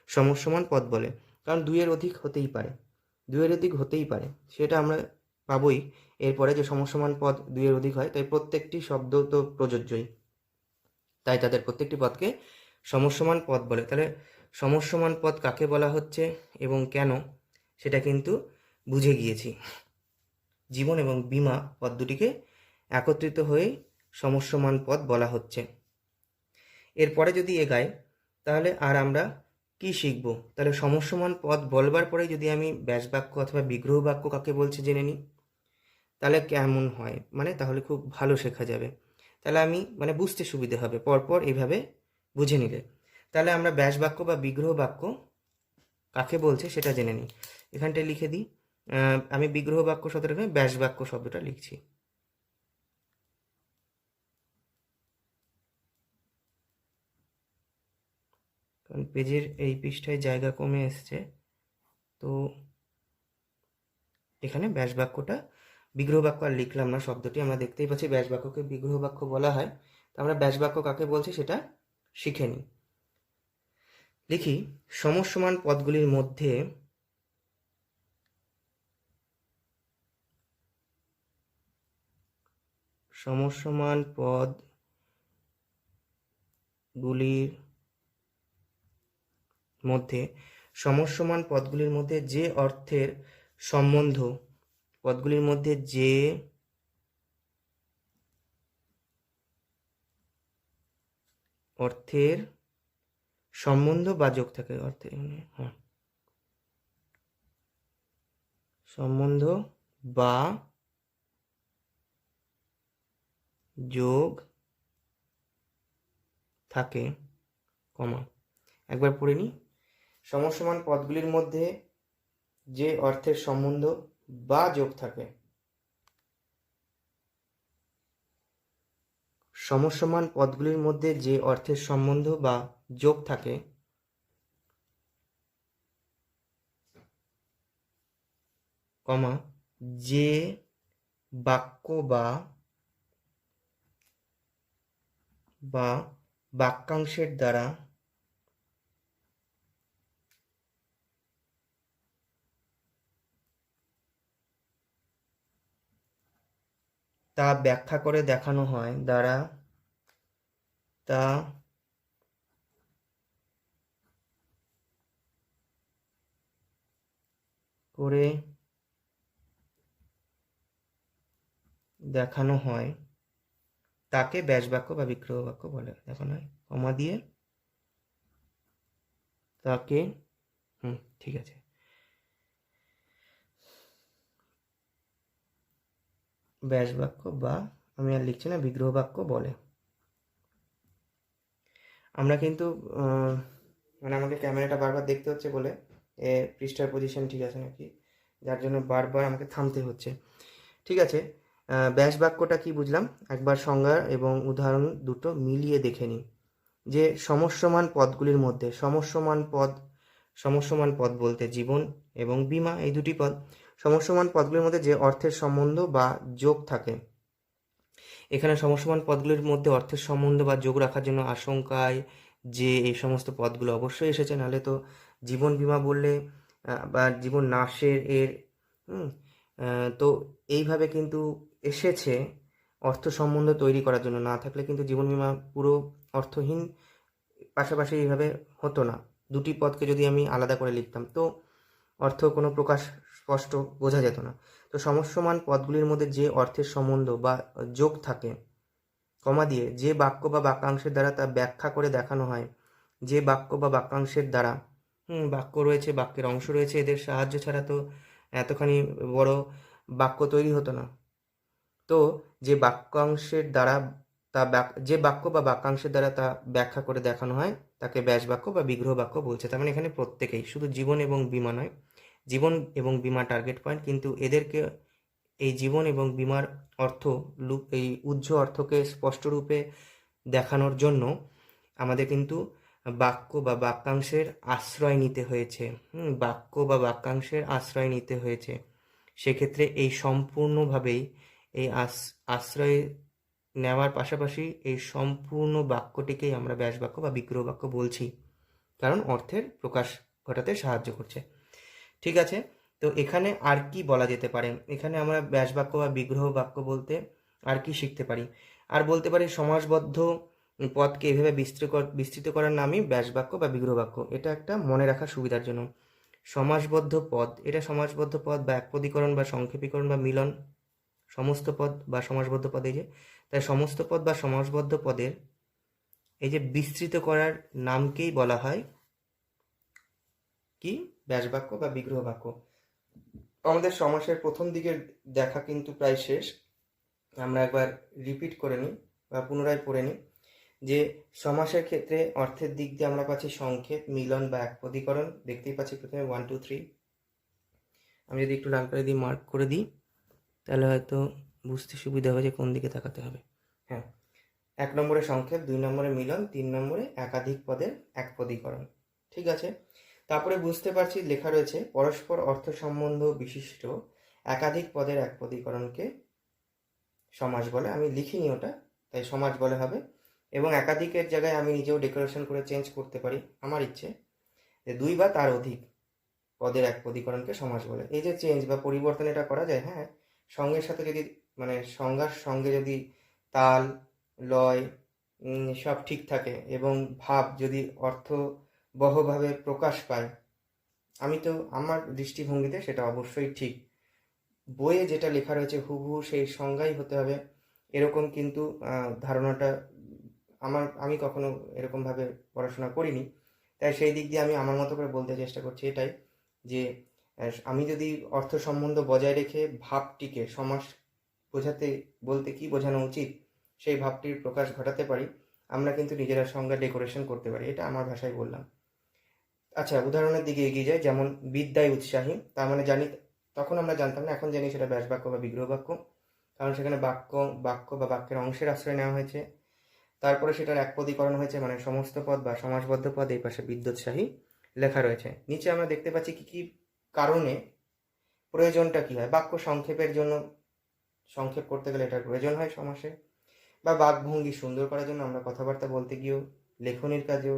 সমস্যমান পদ বলে। কারণ দুইয়ের অধিক হতেই পারে, দুইয়ের অধিক হতেই পারে, সেটা আমরা পাবই এরপরে যে সমস্যমান পদ দুইয়ের অধিক হয়, তাই প্রত্যেকটি শব্দ তো প্রযোজ্যই, তাই তাদের প্রত্যেকটি পদকে সমস্যমান পদ বলে। তাহলে সমস্যমান পদ কাকে বলা হচ্ছে এবং কেন, সেটা কিন্তু বুঝে গিয়েছি। জীবন এবং বীমা পদ দুটিকে একত্রিত হয়ে সমস্যমান পদ বলা হচ্ছে। এরপরে যদি এগাই, তাহলে আর আমরা কি শিখব? তাহলে সমস্যমান পদ বলবার পরে যদি আমি ব্যাস বাক্য অথবা বিগ্রহ বাক্য কাকে বলছে জেনে নিই, তাহলে কেমন হয়, মানে তাহলে খুব ভালো শেখা যাবে। তাহলে আমি বুঝতে সুবিধে হবে পরপর এইভাবে বুঝে নিলে। তাহলে আমরা ব্যাস বাক্য বা বিগ্রহ বাক্য কাকে বলছে সেটা জেনে নিই। এখানটায় লিখে দিই, আমি বিগ্রহ বাক্য শব্দটা ব্যাস বাক্য শব্দটা লিখছি। কারণ পেজের এই পৃষ্ঠায় জায়গা কমে এসছে, তো এখানে ব্যাস বাক্যটা, বিগ্রহ বাক্য আর লিখলাম না শব্দটি, আমরা দেখতেই পাচ্ছি ব্যাস বাক্যকে বিগ্রহ বাক্য বলা হয়। তো আমরা ব্যাস বাক্য কাকে বলছি সেটা শিখে নিই। লিখি, সমস্যমান পদগুলির মধ্যে সমস্যমান পদগুলির মধ্যে সমস্যমান পদগুলির মধ্যে যে অর্থের সম্বন্ধ, পদগুলির মধ্যে যে অর্থের সম্বন্ধ বা যোগ থাকে, অর্থে সম্বন্ধ বা যোগ থাকে, কমা, একবার পড়ে নিই। সমস্যমান পদগুলির মধ্যে যে অর্থের সম্বন্ধ বা যোগ থাকে, সমস্যমান পদগুলির মধ্যে যে অর্থের সম্বন্ধ বা যোগ থাকে, কমা, যে বাক্য বা বাক্যাংশের দ্বারা তা ব্যাখ্যা করে দেখানো হয়, দ্বারা তা করে দেখানো হয় তাকে ব্যাস বাক্য বা বিগ্রহ বাক্য বলে। দেখানো হয় কমা দিয়ে তাকে, ঠিক আছে, ব্যাস বাক্য বা, আমি আর লিখছি না, বিগ্রহ বাক্য বলে। আমরা কিন্তু মানে আমাকে ক্যামেরাটা বারবার দেখতে হচ্ছে বলে পৃষ্ঠার পজিশন ঠিক আছে নাকি, যার জন্য বারবার আমাকে থামতে হচ্ছে। ঠিক আছে, ব্যাস বাক্যটা কি বুঝলাম, একবার সংজ্ঞা এবং উদাহরণ দুটো মিলিয়ে দেখে নিই। যে সমস্যমান পদগুলির মধ্যে, সমস্যমান পদ বলতে জীবন এবং বীমা, এই দুটি পদ। সমস্যমান পদগুলির মধ্যে যে অর্থের সম্বন্ধ বা যোগ থাকে, এখানে সমস্যমান পদগুলির মধ্যে অর্থের সম্বন্ধ বা যোগ রাখার জন্য আশঙ্কায় যে এই সমস্ত পদগুলো অবশ্যই এসেছে, নাহলে তো জীবন বীমা বললে বা জীবন নাশের এর তো এইভাবে কিন্তু এসেছে অর্থ সম্বন্ধ তৈরি করার জন্য, না থাকলে কিন্তু জীবন বীমা পুরো অর্থহীন, পাশাপাশি এইভাবে হতো না। দুটি পদকে যদি আমি আলাদা করে লিখতাম তো অর্থ কোনো প্রকাশ স্পষ্ট বোঝা যেত না। তো সমস্যমান পদগুলির মধ্যে যে অর্থের সম্বন্ধ বা যোগ থাকে, কমা দিয়ে যে বাক্য বা বাক্যাংশের দ্বারা তা ব্যাখ্যা করে দেখানো হয়, যে বাক্য বা বাক্যাংশের দ্বারা, বাক্য রয়েছে, বাক্যের অংশ রয়েছে, এদের সাহায্য ছাড়া তো এতখানি বড় বাক্য তৈরি হতো না। তো যে বাক্যাংশের দ্বারা যে বাক্য বা বাক্যাংশের দ্বারা তা ব্যাখ্যা করে দেখানো হয় তাকে ব্যাস বাক্য বা বিগ্রহ বাক্য বলছে। তার মানে এখানে প্রত্যেকেই, শুধু জীবন এবং বীমা নয়, জীবন এবং বীমা টার্গেট পয়েন্ট, কিন্তু এদেরকে, এই জীবন এবং বীমার অর্থ, এই উহ্য অর্থকে স্পষ্টরূপে দেখানোর জন্য আমাদের কিন্তু বাক্য বা বাক্যাংশের আশ্রয় নিতে হয়েছে। বাক্য বা বাক্যাংশের আশ্রয় নিতে হয়েছে। সেক্ষেত্রে এই সম্পূর্ণভাবেই এই আশ্রয় নেওয়ার পাশাপাশি এই সম্পূর্ণ বাক্যটিকেই আমরা ব্যাস বাক্য বা বিগ্রহ বাক্য বলছি, কারণ অর্থের প্রকাশ ঘটাতে সাহায্য করছে। ঠিক আছে, তো এখানে আর কি বলা যেতে পারে, এখানে আমরা ব্যাস বাক্য বা বিগ্রহ বাক্য বলতে আর কি শিখতে পারি? আর বলতে পারি সমাসবদ্ধ পদকে এভাবে বিস্তৃত করার নামই ব্যাস বাক্য বা বিগ্রহ বাক্য। এটা একটা মনে রাখার সুবিধার জন্য। সমাসবদ্ধ পদ, এটা সমাসবদ্ধ পদ বা একপদীকরণ বা সংক্ষেপীকরণ বা মিলন, সমস্ত পদ বা সমাসবদ্ধ পদ, এই যে, তাই সমস্ত পদ বা সমাসবদ্ধ পদের এই যে বিস্তৃত করার নামকেই বলা হয় কি, ব্যাস বাক্য বা বিগ্রহ বাক্য। আমাদের সমাসের প্রথম দিকের দেখা কিন্তু প্রায় শেষ। আমরা একবার রিপিট করে নিই বা পুনরায় পড়ে নিই যে সমাসের ক্ষেত্রে অর্থের দিক দিয়ে আমরা পাচ্ছি সংক্ষেপ, মিলন বা একপদীকরণ। দেখতেই পাচ্ছি প্রথমে 1 2 3। আমি যদি একটু লাল করে দিয়ে মার্ক করে দিই তাহলে হয়তো বুঝতে সুবিধা হবে যে কোন দিকে তাকাতে হবে। হ্যাঁ, 1 নম্বরে সংক্ষেপ, 2 নম্বরে মিলন, 3 নম্বরে একাধিক পদের একপদীকরণ। ঠিক আছে, তারপরে বুঝতে পারছি লেখা রয়েছে পরস্পর অর্থ সম্বন্ধ বিশিষ্ট একাধিক পদের একপদীকরণকে সমাস বলে। আমি লিখিনি ওটা, তাই সমাস বলে হবে। এবং একাধিকের জায়গায় আমি নিজেও ডেকোরেশন করে চেঞ্জ করতে পারি আমার ইচ্ছে, যে 2 বা তার অধিক পদের একপদীকরণকে সমাস বলে। এই যে চেঞ্জ বা পরিবর্তন এটা করা যায়, হ্যাঁ, সঙ্গের সাথে যদি, মানে সংজ্ঞার সঙ্গে যদি তাল, লয় সব ঠিক থাকে এবং ভাব যদি অর্থবহভাবে প্রকাশ পায়, আমি তো আমার দৃষ্টিভঙ্গিতে সেটা অবশ্যই ঠিক। বইয়ে যেটা লেখা রয়েছে হুবহু সেই সংজ্ঞাই হতে হবে এরকম কিন্তু ধারণাটা আমি কখনো এরকমভাবে পড়াশোনা করিনি। তাই সেই দিক দিয়ে আমি আমার মতো করে বলতে চেষ্টা করছি এটাই, যে আমি যদি অর্থ সম্বন্ধ বজায় রেখে ভাবটিকে সমাস বোঝাতে বলতে কি বোঝানো উচিত সেই ভাবটির প্রকাশ ঘটাতে পারি, আমরা কিন্তু নিজেরা সংজ্ঞা ডেকোরেশন করতে পারি। এটা আমার ভাষায় বললাম। আচ্ছা, উদাহরণের দিকে এগিয়ে যায়। যেমন বিদ্যায় উৎসাহী, তার মানে জানি, তখন আমরা জানতাম না, এখন জানি সেটা ব্যাস বাক্য বা বিগ্রহ বাক্য, কারণ সেখানে বাক্য বা বাক্যের অংশের আশ্রয় নেওয়া হয়েছে। তারপরে সেটার একপদীকরণ হয়েছে, মানে সমস্ত পদ বা সমাসবদ্ধ পদ, এই পাশে বিদ্যোৎসাহী লেখা রয়েছে। নিচে আমরা দেখতে পাচ্ছি কি কি কারণে প্রয়োজনটা কি হয়। বাক্য সংক্ষেপের জন্য, সংক্ষেপ করতে গেলে এটার প্রয়োজন হয় সমাসে, বা বাকভঙ্গি সুন্দর করার জন্য আমরা কথাবার্তা বলতে গিয়েও, লেখনির কাজেও,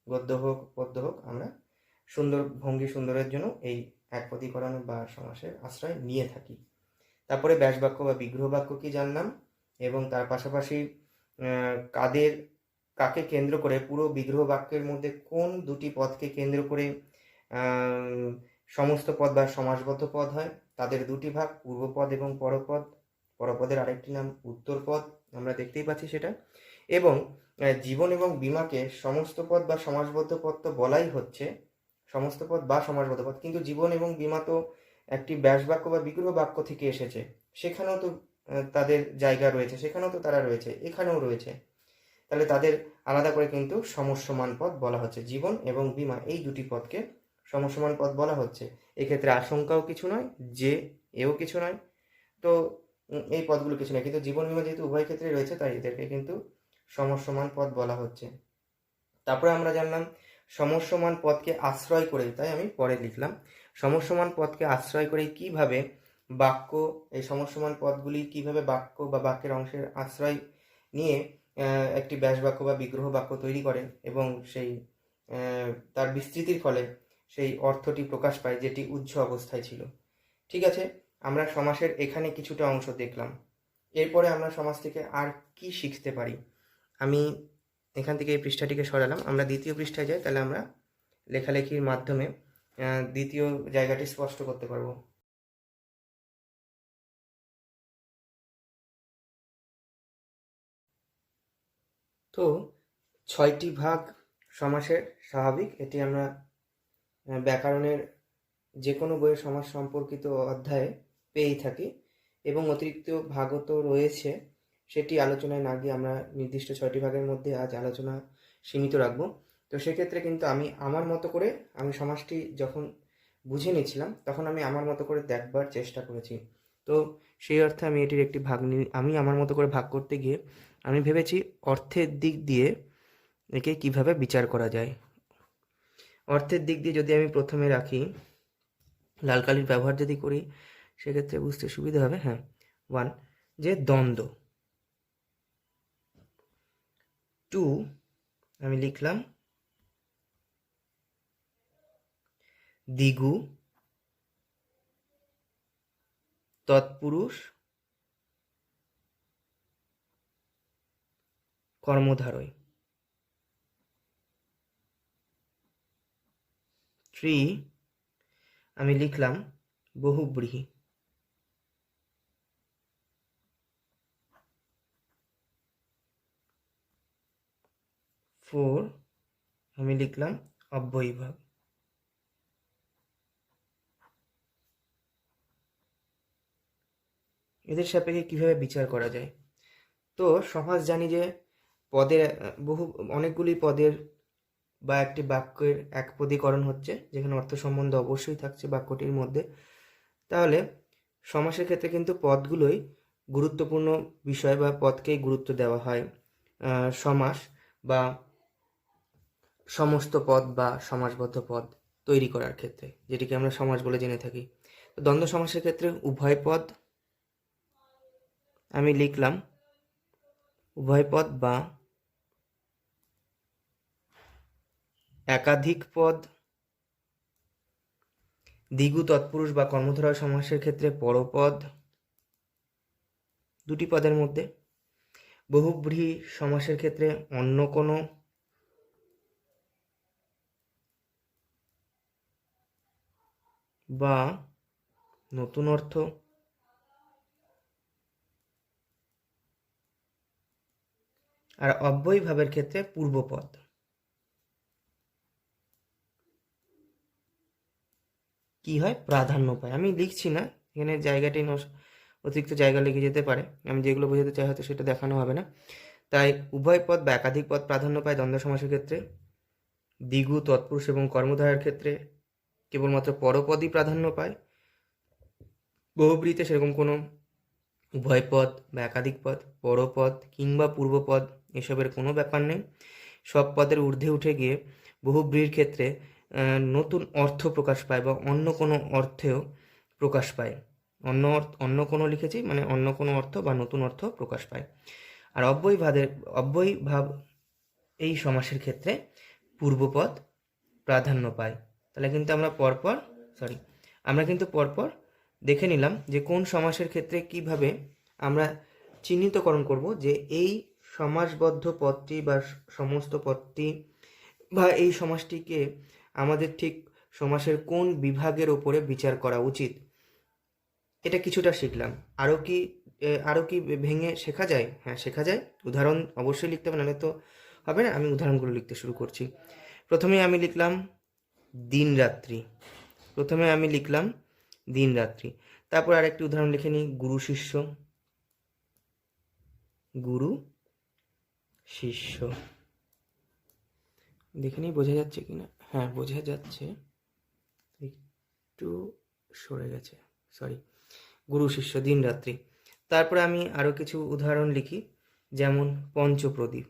গদ্য হোক পদ্য হোক, আমরা সুন্দর ভঙ্গি সুন্দরের জন্য এই একপদীকরণ বা সমাসের আশ্রয় নিয়ে থাকি। তারপরে ব্যাস বাক্য বা বিগ্রহ বাক্য কি জানলাম, এবং তার পাশাপাশি কাকে কেন্দ্র করে, পুরো বিগ্রহ বাক্যের মধ্যে কোন দুটি পদকে কেন্দ্র করে সমস্ত পদ বা সমাসবদ্ধ পদ হয়, তাদের দুটি ভাগ, পূর্বপদ এবং পরপদ। পরপদের আরেকটি নাম উত্তরপদ, আমরা দেখতেই পাচ্ছি সেটা। এবং জীবন এবং বীমাকে সমস্ত পদ বা সমাসবদ্ধ পদ তো বলাই হচ্ছে, সমস্ত পদ বা সমাসবদ্ধ পদ, কিন্তু জীবন এবং বীমা তো একটি ব্যাস বাক্য বা বিগ্রহ বাক্য থেকে এসেছে, সেখানেও তো তাদের জায়গা রয়েছে, সেখানেও তো তারা রয়েছে, এখানেও রয়েছে। তাহলে তাদের আলাদা করে কিন্তু সমস্যমান পদ বলা হচ্ছে। জীবন এবং বীমা এই দুটি পদকে সমস্যমান পদ বলা হচ্ছে। এক্ষেত্রে আশঙ্কাও কিছু নয়, যে এও কিছু নয়, তো এই পদগুলো কিছু নয়, কিন্তু জীবন বীমা যেহেতু উভয় ক্ষেত্রে রয়েছে তাই এদেরকে কিন্তু সমস্যমান পদ বলা হচ্ছে। তারপরে আমরা জানলাম সমস্যমান পদকে আশ্রয় করে, তাই আমি পরে লিখলাম সমস্যমান পদকে আশ্রয় করে কিভাবে বাক্য, এই সমস্যমান পদগুলি কিভাবে বাক্য বা বাক্যের অংশের আশ্রয় নিয়ে একটি ব্যাস বাক্য বা বিগ্রহ বাক্য তৈরি করে এবং সেই তার বিস্তৃতির ফলে সেই অর্থটি প্রকাশ পায় যেটি উচ্চ অবস্থায় ছিল। ঠিক আছে, আমরা সমাসের এখানে কিছুটা অংশ দেখলাম। এরপরে আমরা সমাজ থেকে আর কি শিখতে পারি, আমি এখান থেকে এই পৃষ্ঠাটিকে সরালাম, আমরা দ্বিতীয় পৃষ্ঠায় যাই, তাহলে আমরা লেখালেখির মাধ্যমে দ্বিতীয় জায়গাটি স্পষ্ট করতে পারবো। তো 6টি ভাগ সমাসের স্বাভাবিক, এটি আমরা ব্যাকরণের যে কোনো বইয়ের সমাস সম্পর্কিত অধ্যায়ে পেয়েই থাকি, এবং অতিরিক্ত ভাগও তো রয়েছে, সেটি আলোচনায় না গিয়ে আমরা নির্দিষ্ট 6টি ভাগের মধ্যে আজ আলোচনা সীমিত রাখবো। তো সেক্ষেত্রে কিন্তু আমি আমার মতো করে, আমি সমাসটি যখন বুঝে নিচ্ছিলাম তখন আমি আমার মতো করে দেখবার চেষ্টা করেছি। তো সেই অর্থে আমি এটির একটি ভাগ আমি আমার মতো করে ভাগ করতে গিয়ে আমি ভেবেছি অর্থের দিক দিয়ে একে কিভাবে বিচার করা যায়। অর্থের দিক দিয়ে যদি আমি প্রথমে রাখি, লাল কালির ব্যবহার যদি করি সেক্ষেত্রে বুঝতে সুবিধা হবে। হ্যাঁ, 1 যে দ্বন্দ্ব, 2 আমি লিখলাম দ্বিগু, তৎপুরুষ, কর্মধারয়। 3 আমি লিখলাম বহুব্রীহি। 4 আমি লিখলাম অব্যয়ীভাব। এদের সাপেক্ষে কিভাবে বিচার করা যায়? তো সমাজ জানি যে পদের অনেকগুলি পদের বা একটি বাক্যের একপদীকরণ হচ্ছে, যেখানে অর্থ সম্বন্ধ অবশ্যই থাকছে বাক্যটির মধ্যে। তাহলে সমাসের ক্ষেত্রে কিন্তু পদগুলোই গুরুত্বপূর্ণ বিষয় বা পদকেই গুরুত্ব দেওয়া হয় সমাস বা সমস্ত পদ বা সমাসবদ্ধ পদ তৈরি করার ক্ষেত্রে, যেটিকে আমরা সমাস বলে জেনে থাকি। তো দ্বন্দ্ব সমাসের ক্ষেত্রে উভয় পদ আমি লিখলাম উভয় পদ বা একাধিক পদ। দ্বিগু তৎপুরুষ বা কর্মধারয় সমাসের ক্ষেত্রে পরপদ, দুটি পদের মধ্যে। বহুব্রীহি সমাসের ক্ষেত্রে অন্য কোনো, বা নতুন অর্থ। আর অব্যয়ীভাবের ক্ষেত্রে পূর্বপদ। কি হয়? প্রাধান্য পায়। আমি লিখছি না, এখানে জায়গাটি অতিরিক্ত জায়গা লেগে যেতে পারে, আমি যেগুলো বোঝাতে চাই হয়তো সেটা দেখানো হবে না। তাই উভয় পদ বা একাধিক পদ প্রাধান্য পায় দ্বন্দ্ব সমাসের ক্ষেত্রে। দ্বিগু তৎপুরুষ এবং কর্মধারয়ের ক্ষেত্রে কেবলমাত্র পরপদই প্রাধান্য পায়। বহুব্রীহিতে সেরকম কোনো উভয় পদ বা একাধিক পদ, পরপদ কিংবা পূর্বপদ এসবের কোনো ব্যাপার নেই। সব পদের ঊর্ধ্বে উঠে গিয়ে বহুব্রীহির ক্ষেত্রে নতুন অর্থ প্রকাশ পায় বা অন্য কোনো অর্থেও প্রকাশ পায়। অন্য কোনো লিখেছি, মানে অন্য কোনো অর্থ বা নতুন অর্থ প্রকাশ পায়। আর অব্যয়ীভাব এই সমাসের ক্ষেত্রে পূর্বপদ প্রাধান্য পায়। তাহলে কিন্তু আমরা কিন্তু পরপর দেখে নিলাম যে কোন সমাসের ক্ষেত্রে কিভাবে আমরা চিহ্নিতকরণ করব যে এই সমাসবদ্ধ পদটি বা সমস্ত পদটি বা এই সমাসটিকে আমাদের ঠিক সমাসের কোন বিভাগের ওপরে বিচার করা উচিত। এটা কিছুটা শিখলাম। আরও কি আরও কি ভেঙে শেখা যায়? হ্যাঁ, শেখা যায়। উদাহরণ অবশ্যই লিখতে হবে, নাহলে তো হবে না। আমি উদাহরণগুলো লিখতে শুরু করছি। প্রথমে আমি লিখলাম দিন রাত্রি। প্রথমে আমি লিখলাম দিন রাত্রি। তারপর আরেকটি উদাহরণ লিখে নিই, গুরু শিষ্য। গুরু শিষ্য। দেখে নিই বোঝা যাচ্ছে কি না। হ্যাঁ, বোঝা যাচ্ছে। একটু সরে গেছে, সরি। গুরু শিষ্য, দিন রাত্রি। তারপরে আমি আরও কিছু উদাহরণ লিখি, যেমন পঞ্চপ্রদীপ।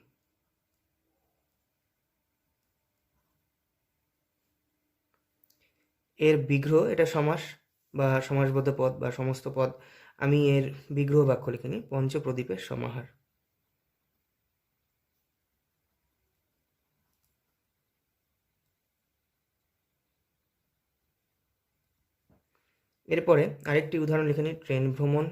এর বিগ্রহ, এটা সমাস বা সমাসবদ্ধ পদ বা সমস্ত পদ। আমি এর বিগ্রহ বাক্য লিখে নিই, পঞ্চপ্রদীপের সমাহার। এরপরে আরেকটি উদাহরণ লিখে নিই, ট্রেন ভ্রমণ।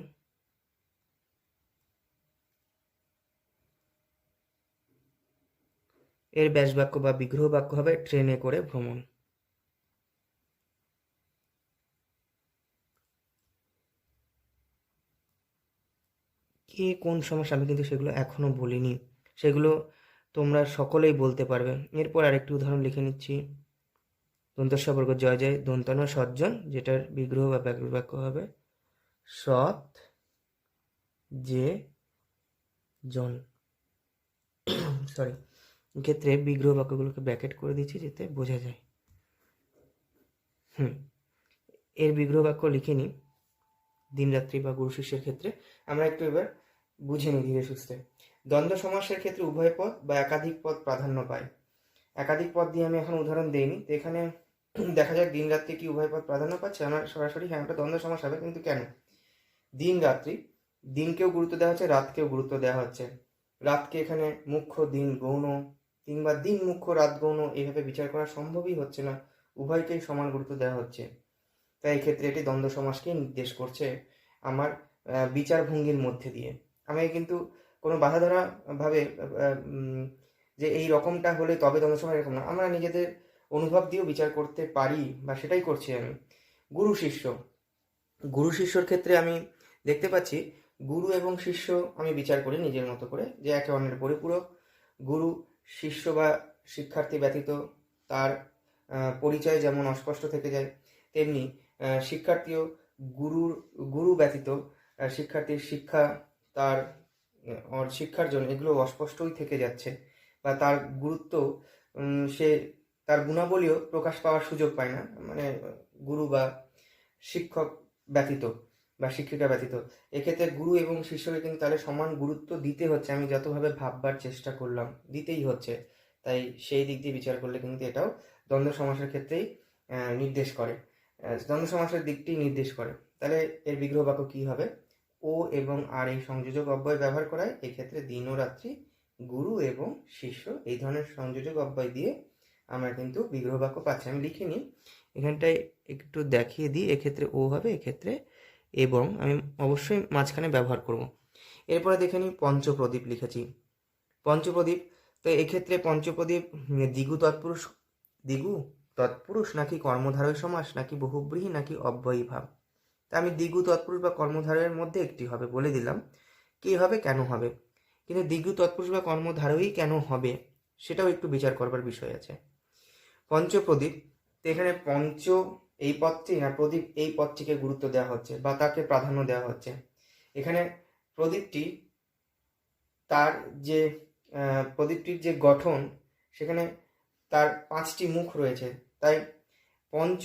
এর ব্যাস বাক্য বা বিগ্রহ বাক্য হবে ট্রেনে করে ভ্রমণ। কে কোন সমাস আমি কিন্তু সেগুলো এখনো বলিনি, সেগুলো তোমরা সকলেই বলতে পারবে। এরপর আরেকটি উদাহরণ লিখে নিচ্ছি, দন্তস্ব বর্গ জয় জয়, দন্তান্ন সজ্জন, যেটার বিগ্রহ বা ব্যাকরণ বাক্য হবে সৎ যে জন। সরি, এক্ষেত্রে বিগ্রহ বাক্যগুলোকে ব্র্যাকেট করে দিচ্ছি যাতে বোঝা যায়। এর বিগ্রহ বাক্য লিখে নিই দিনরাত্রি বা গুরু শিষ্যের ক্ষেত্রে। আমরা একটু এবার বুঝে নিই ধীরে সুস্থে। দ্বন্দ্ব সমাসের ক্ষেত্রে উভয় পদ বা একাধিক পদ প্রাধান্য পায়। একাধিক পদ দিয়ে আমি এখন উদাহরণ দিইনি, তো এখানে দেখা যাক দিন রাত্রি কি উভয় পদ প্রাধান্য পাচ্ছে। আমার সরাসরি হ্যাঁ, একটা দ্বন্দ্ব সমাস হবে, কিন্তু কেন? দিন রাত্রি, দিনকেও গুরুত্ব দেওয়া হচ্ছে, রাতকেও গুরুত্ব দেওয়া হচ্ছে। রাতকে এখানে মুখ্য, দিন গৌণ, কিংবা দিন মুখ্য রাত গৌণ, এইভাবে বিচার করা সম্ভবই হচ্ছে না। উভয়কেই সমান গুরুত্ব দেওয়া হচ্ছে। তাই এই ক্ষেত্রে এটি দ্বন্দ্ব সমাসকে নির্দেশ করছে আমার বিচারভঙ্গির মধ্যে দিয়ে। আমি কিন্তু কোনো বাধা ধরা ভাবে যে এই রকমটা হলে তবে দ্বন্দ্ব সমাস, এরকম না। আমরা নিজেদের অনুভব দিয়েও বিচার করতে পারি, বা সেটাই করছি আমি। গুরু শিষ্য, গুরু শিষ্যর ক্ষেত্রে আমি দেখতে পাচ্ছি গুরু এবং শিষ্য আমি বিচার করি নিজের মতো করে, যে একে অন্যের পরিপূরক। গুরু শিষ্য বা শিক্ষার্থী ব্যতীত তার পরিচয় যেমন অস্পষ্ট থেকে যায়, তেমনি শিক্ষার্থীও গুরু ব্যতীত শিক্ষার্থীর শিক্ষা, তার শিক্ষার জন্য এগুলো অস্পষ্টই থেকে যাচ্ছে, বা তার গুরুত্ব, সে তার গুণাবলীও প্রকাশ পাওয়ার সুযোগ পায় না, মানে গুরু বা শিক্ষক ব্যতীত বা শিক্ষিকা ব্যতীত। এক্ষেত্রে গুরু এবং শিষ্যকে কিন্তু তাহলে সমান গুরুত্ব দিতে হচ্ছে। আমি যতভাবে ভাববার চেষ্টা করলাম, দিতেই হচ্ছে। তাই সেই দিক দিয়ে বিচার করলে কিন্তু এটাও দ্বন্দ্ব সমাসের ক্ষেত্রেই নির্দেশ করে, দ্বন্দ্ব সমাসের দিকটি নির্দেশ করে। তাহলে এর বিগ্রহ বাক্য কী হবে? ও এবং আর এই সংযোজক অব্যয় ব্যবহার করায় এক্ষেত্রে দিন ও রাত্রি, গুরু এবং শিষ্য, এই ধরনের সংযোজক অব্যয় দিয়ে আমরা কিন্তু বিগ্রহ বাক্য পাচ্ছি। আমি লিখে নিই এখানটায়, একটু দেখিয়ে দিই। এক্ষেত্রে ও হবে, এক্ষেত্রে এবং আমি অবশ্যই মাঝখানে ব্যবহার করব। এরপরে দেখে নিই পঞ্চপ্রদীপ লিখেছি। পঞ্চপ্রদীপ, তো এক্ষেত্রে পঞ্চপ্রদীপ দ্বিগু তৎপুরুষ, দ্বিগু তৎপুরুষ নাকি কর্মধারয় সমাস, নাকি বহুব্রীহি, নাকি অব্যয়ী ভাব। তা আমি দ্বিগু তৎপুরুষ বা কর্মধারয়ের মধ্যে একটি হবে বলে দিলাম। কী হবে, কেন হবে? কিন্তু দ্বিগু তৎপুরুষ বা কর্মধারয়ই কেন হবে সেটাও একটু বিচার করবার বিষয় আছে। পঞ্চপ্রদীপ, তো এখানে পঞ্চ এই পদটি না প্রদীপ এই পদটিকে গুরুত্ব দেওয়া হচ্ছে বা তাকে প্রাধান্য দেওয়া হচ্ছে। এখানে প্রদীপটি, তার যে প্রদীপটির যে গঠন, সেখানে তার 5টি মুখ রয়েছে। তাই পঞ্চ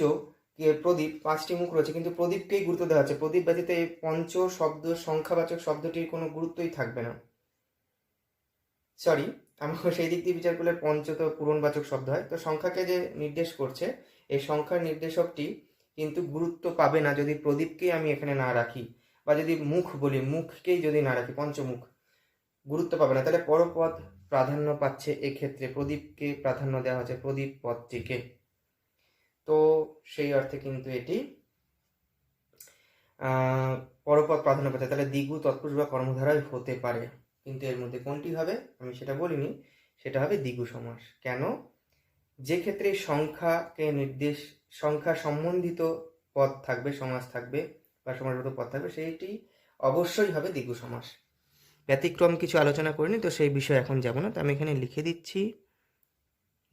প্রদীপ 5টি মুখ রয়েছে, কিন্তু প্রদীপকেই গুরুত্ব দেওয়া হচ্ছে। প্রদীপ ব্যতীত এই পঞ্চ শব্দ সংখ্যাবাচক শব্দটির কোনো গুরুত্বই থাকবে না। সরি, আমরা সেই দিক দিয়ে বিচার করলে পঞ্চ তো পূরণবাচক শব্দ হয়, তো সংখ্যাকে যে নির্দেশ করছে, এই সংখ্যার নির্দেশকটি কিন্তু গুরুত্ব পাবে না যদি প্রদীপকেই আমি এখানে না রাখি, বা যদি মুখ বলি, মুখকেই যদি না রাখি, পঞ্চমুখ, গুরুত্ব পাবে না। তাহলে পরপদ প্রাধান্য পাচ্ছে, এক্ষেত্রে প্রদীপকে প্রাধান্য দেওয়া হচ্ছে, প্রদীপ পদটিকে। তো সেই অর্থে কিন্তু এটি পরপদ প্রাধান্য পাচ্ছে। তাহলে দ্বিগু তৎপুরুষ বা কর্মধারায় হতে পারে, কিন্তু এর মধ্যে কোনটি হবে আমি সেটা বলিনি, সেটা হবে দ্বিগু সমাস। কেন? যে ক্ষেত্রে সংখ্যাকে নির্দেশ, সংখ্যা সম্বন্ধিত পদ থাকবে, সমাস থাকবে বা সমাসগত পদ থাকবে, সেইটি অবশ্যই হবে দ্বিগু সমাস। ব্যতিক্রম কিছু আলোচনা করিনি, তো সেই বিষয়ে এখন যাব না। তো আমি এখানে লিখে দিচ্ছি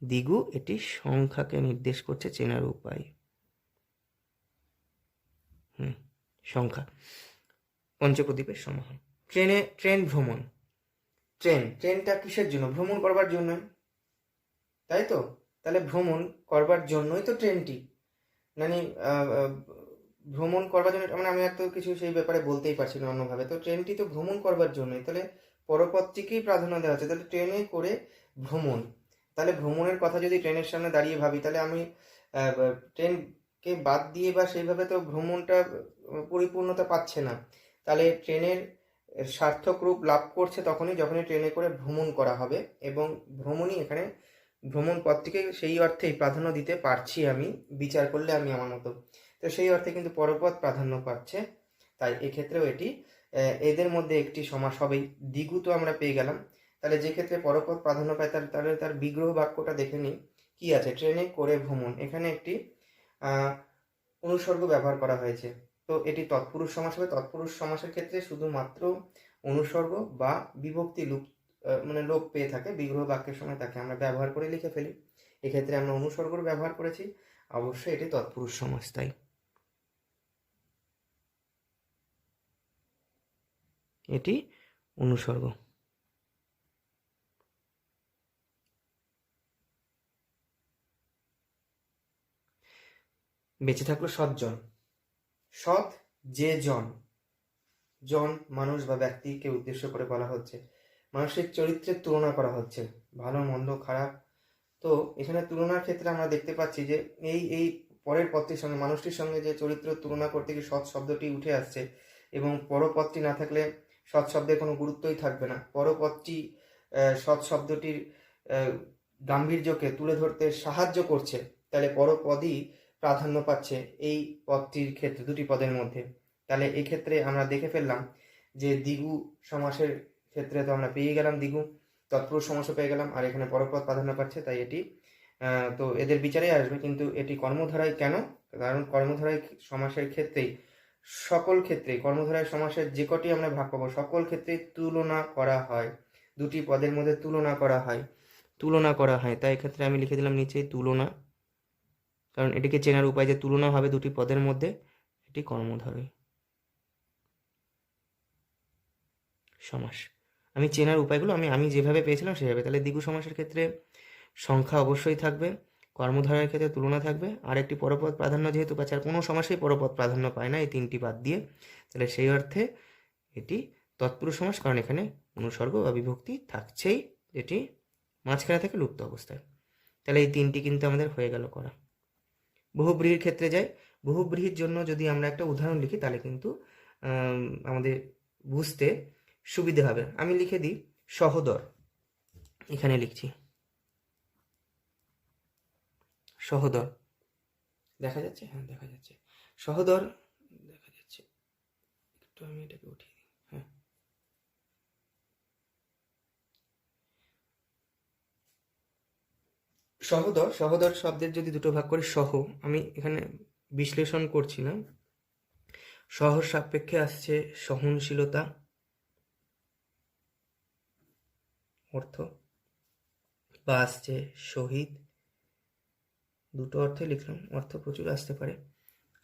দ্বিগু, এটি সংখ্যাকে নির্দেশ করছে চেনার উপায়। সংখ্যা পঞ্চপ্রদীপের সমাহার। ট্রেন ভ্রমণ। ট্রেনটা কিসের জন্য? ভ্রমণ করবার জন্য, তাই তো? তাহলে ভ্রমণ করবার জন্যই তো ট্রেনটি, মানে ভ্রমণ করবার জন্য, মানে আমি আর তো কিছু সেই ব্যাপারে বলতেই পারছি না অন্যভাবে। তো ট্রেনটি তো ভ্রমণ করবার জন্যই, তাহলে পরপদটিকেই প্রাধান্য দেওয়া হচ্ছে। তাহলে ট্রেনে করে ভ্রমণ, তাহলে ভ্রমণের কথা যদি ট্রেনের সামনে দাঁড়িয়ে ভাবি, তাহলে আমি ট্রেনকে বাদ দিয়ে বা সেইভাবে তো ভ্রমণটা পরিপূর্ণতা পাচ্ছে না। তাহলে ট্রেনের সার্থক রূপ লাভ করছে যখনই ট্রেনে করে ভ্রমণ করা হবে, এবং ভ্রমণই এখানে, ভ্রমণ পথটিকে সেই অর্থেই প্রাধান্য দিতে পারছি আমি, বিচার করলে আমি আমার মতো। তো সেই অর্থে কিন্তু পরপদ প্রাধান্য পাচ্ছে, তাই এক্ষেত্রেও এটি এদের মধ্যে একটি সমাস হবেই। দ্বিগু তো আমরা পেয়ে গেলাম, তাহলে যে ক্ষেত্রে পরপদ প্রাধান্য পায় তাহলে তার বিগ্রহ বাক্যটা দেখে নিই কি আছে। ট্রেনে করে ভ্রমণ, এখানে একটি অনুসর্গ ব্যবহার করা হয়েছে, তো এটি তৎপুরুষ সমাস হবে। তৎপুরুষ সমাসের ক্ষেত্রে শুধুমাত্র অনুসর্গ বা বিভক্তি লোপ পেয়ে থাকে, বিগ্রহ বাক্যের সময় তাকে আমরা ব্যবহার করে লিখে ফেলি। এক্ষেত্রে আমরা অনুসর্গর ব্যবহার করেছি, অবশ্যই এটি তৎপুরুষ সমাস। তাই এটি অনুসর্গ। বেঁচে থাকলো সজ্জন। সৎ যে জন মানুষ বা ব্যক্তিকে উদ্দেশ্য করে বলা হচ্ছে। মানুষের চরিত্রের তুলনা করা হচ্ছে, ভালো মন্দ খারাপ। তো এখানে তুলনার ক্ষেত্রে আমরা দেখতে পাচ্ছি যে এই পরের পদটির সঙ্গে, মানুষটির সঙ্গে যে চরিত্র তুলনা করতে গিয়ে সৎ শব্দটি উঠে আসছে, এবং পরপদটি না থাকলে সৎ শব্দের কোনো গুরুত্বই থাকবে না। পরপদটি সৎ শব্দটির গাম্ভীর্যকে তুলে ধরতে সাহায্য করছে, তাহলে পরপদই প্রাধান্য পাচ্ছে এই পদটির ক্ষেত্রে, দুটি পদের মধ্যে। তাহলে এক্ষেত্রে আমরা দেখে ফেললাম যে দ্বিগু সমাসের ক্ষেত্রে তো আমরা পেয়ে গেলাম দ্বিগু, তৎপুরুষ সমাসও পেয়ে গেলাম, আর এখানে পরপদ প্রাধান্য পাচ্ছে, তাই এটি তো এদের বিচারেই আসবে। কিন্তু এটি কর্মধারায় কেন? কারণ কর্মধারায় সমাসের ক্ষেত্রেই, সকল ক্ষেত্রেই কর্মধারায় সমাসের যে কটি আমরা ভাগ পাবো সকল ক্ষেত্রেই তুলনা করা হয়, দুটি পদের মধ্যে তুলনা করা হয়। তাই এক্ষেত্রে আমি লিখে দিলাম নিচেই তুলনা, কারণ এটিকে চেনার উপায় যে তুলনা হবে দুটি পদের মধ্যে, এটি কর্মধারয় সমাস। আমি চেনার উপায়গুলো আমি যেভাবে পেয়েছিলাম সেভাবে। তাহলে দ্বিগু সমাসের ক্ষেত্রে সংখ্যা অবশ্যই থাকবে, কর্মধারয়ের ক্ষেত্রে তুলনা থাকবে, আর একটি পরপদ প্রাধান্য যেহেতু পাচ্ছে, আর কোনো সমাসেই পরপদ প্রাধান্য পায় না এই তিনটি বাদ দিয়ে, তাহলে সেই অর্থে এটি তৎপুরুষ সমাস, কারণ এখানে অনুসর্গ বা বিভক্তি থাকছেই, যেটি মাঝখানে থেকে লুপ্ত অবস্থায়। তাহলে এই তিনটি কিন্তু আমাদের হয়ে গেল করা। বহুব্রীহির ক্ষেত্রে যাই। বহুব্রীহির জন্য যদি আমরা একটা উদাহরণ লিখি তাহলে কিন্তু আমাদের বুঝতে সুবিধে হবে। আমি লিখে দিই সহোদর, এখানে লিখছি সহোদর, দেখা যাচ্ছে? হ্যাঁ দেখা যাচ্ছে। সহোদর দেখা যাচ্ছে, একটু আমি এটাকে উঠিয়ে দিই। হ্যাঁ, সহোদর শব্দের যদি দুটো ভাগ করে সহ, আমি এখানে বিশ্লেষণ করছি না, সহর সাপেক্ষে আসছে সহনশীলতা অর্থ, বা আসছে শহীদ, দুটো অর্থে লিখলাম, অর্থ প্রচুর আসতে পারে।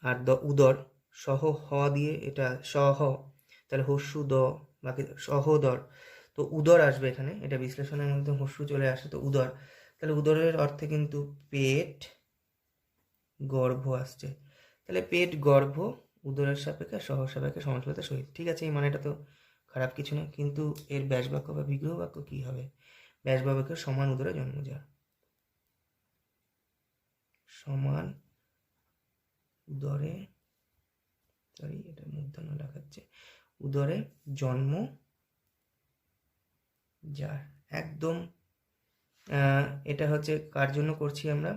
আর উদর, সহ হ দিয়ে এটা সহ, তাহলে হস্যু দ, বাকি সহোদর, তো উদর আসবে এখানে, এটা বিশ্লেষণের মধ্যে হস্যু চলে আসে, তো উদর, তাহলে উদরের অর্থে কিন্তু পেট গর্ভ আসছে। তাহলে পেট গর্ভ উদরের সাপেক্ষে সহ সাপেক্ষে সহনশীলতা সহিত, ঠিক আছে, এই মানেটা তো খারাপ কিছু না। কিন্তু এর ব্যাস বাক্য বা বিগ্রহ বাক্য কি হবে? ব্যাস বাক্যের সমান উদরে জন্ম যা, সমান উদরে, সরি এটা মূর্ধন্য লেখাচ্ছে, উদরে জন্ম যার, একদম এটা হচ্ছে কার জন্য করছি আমরা?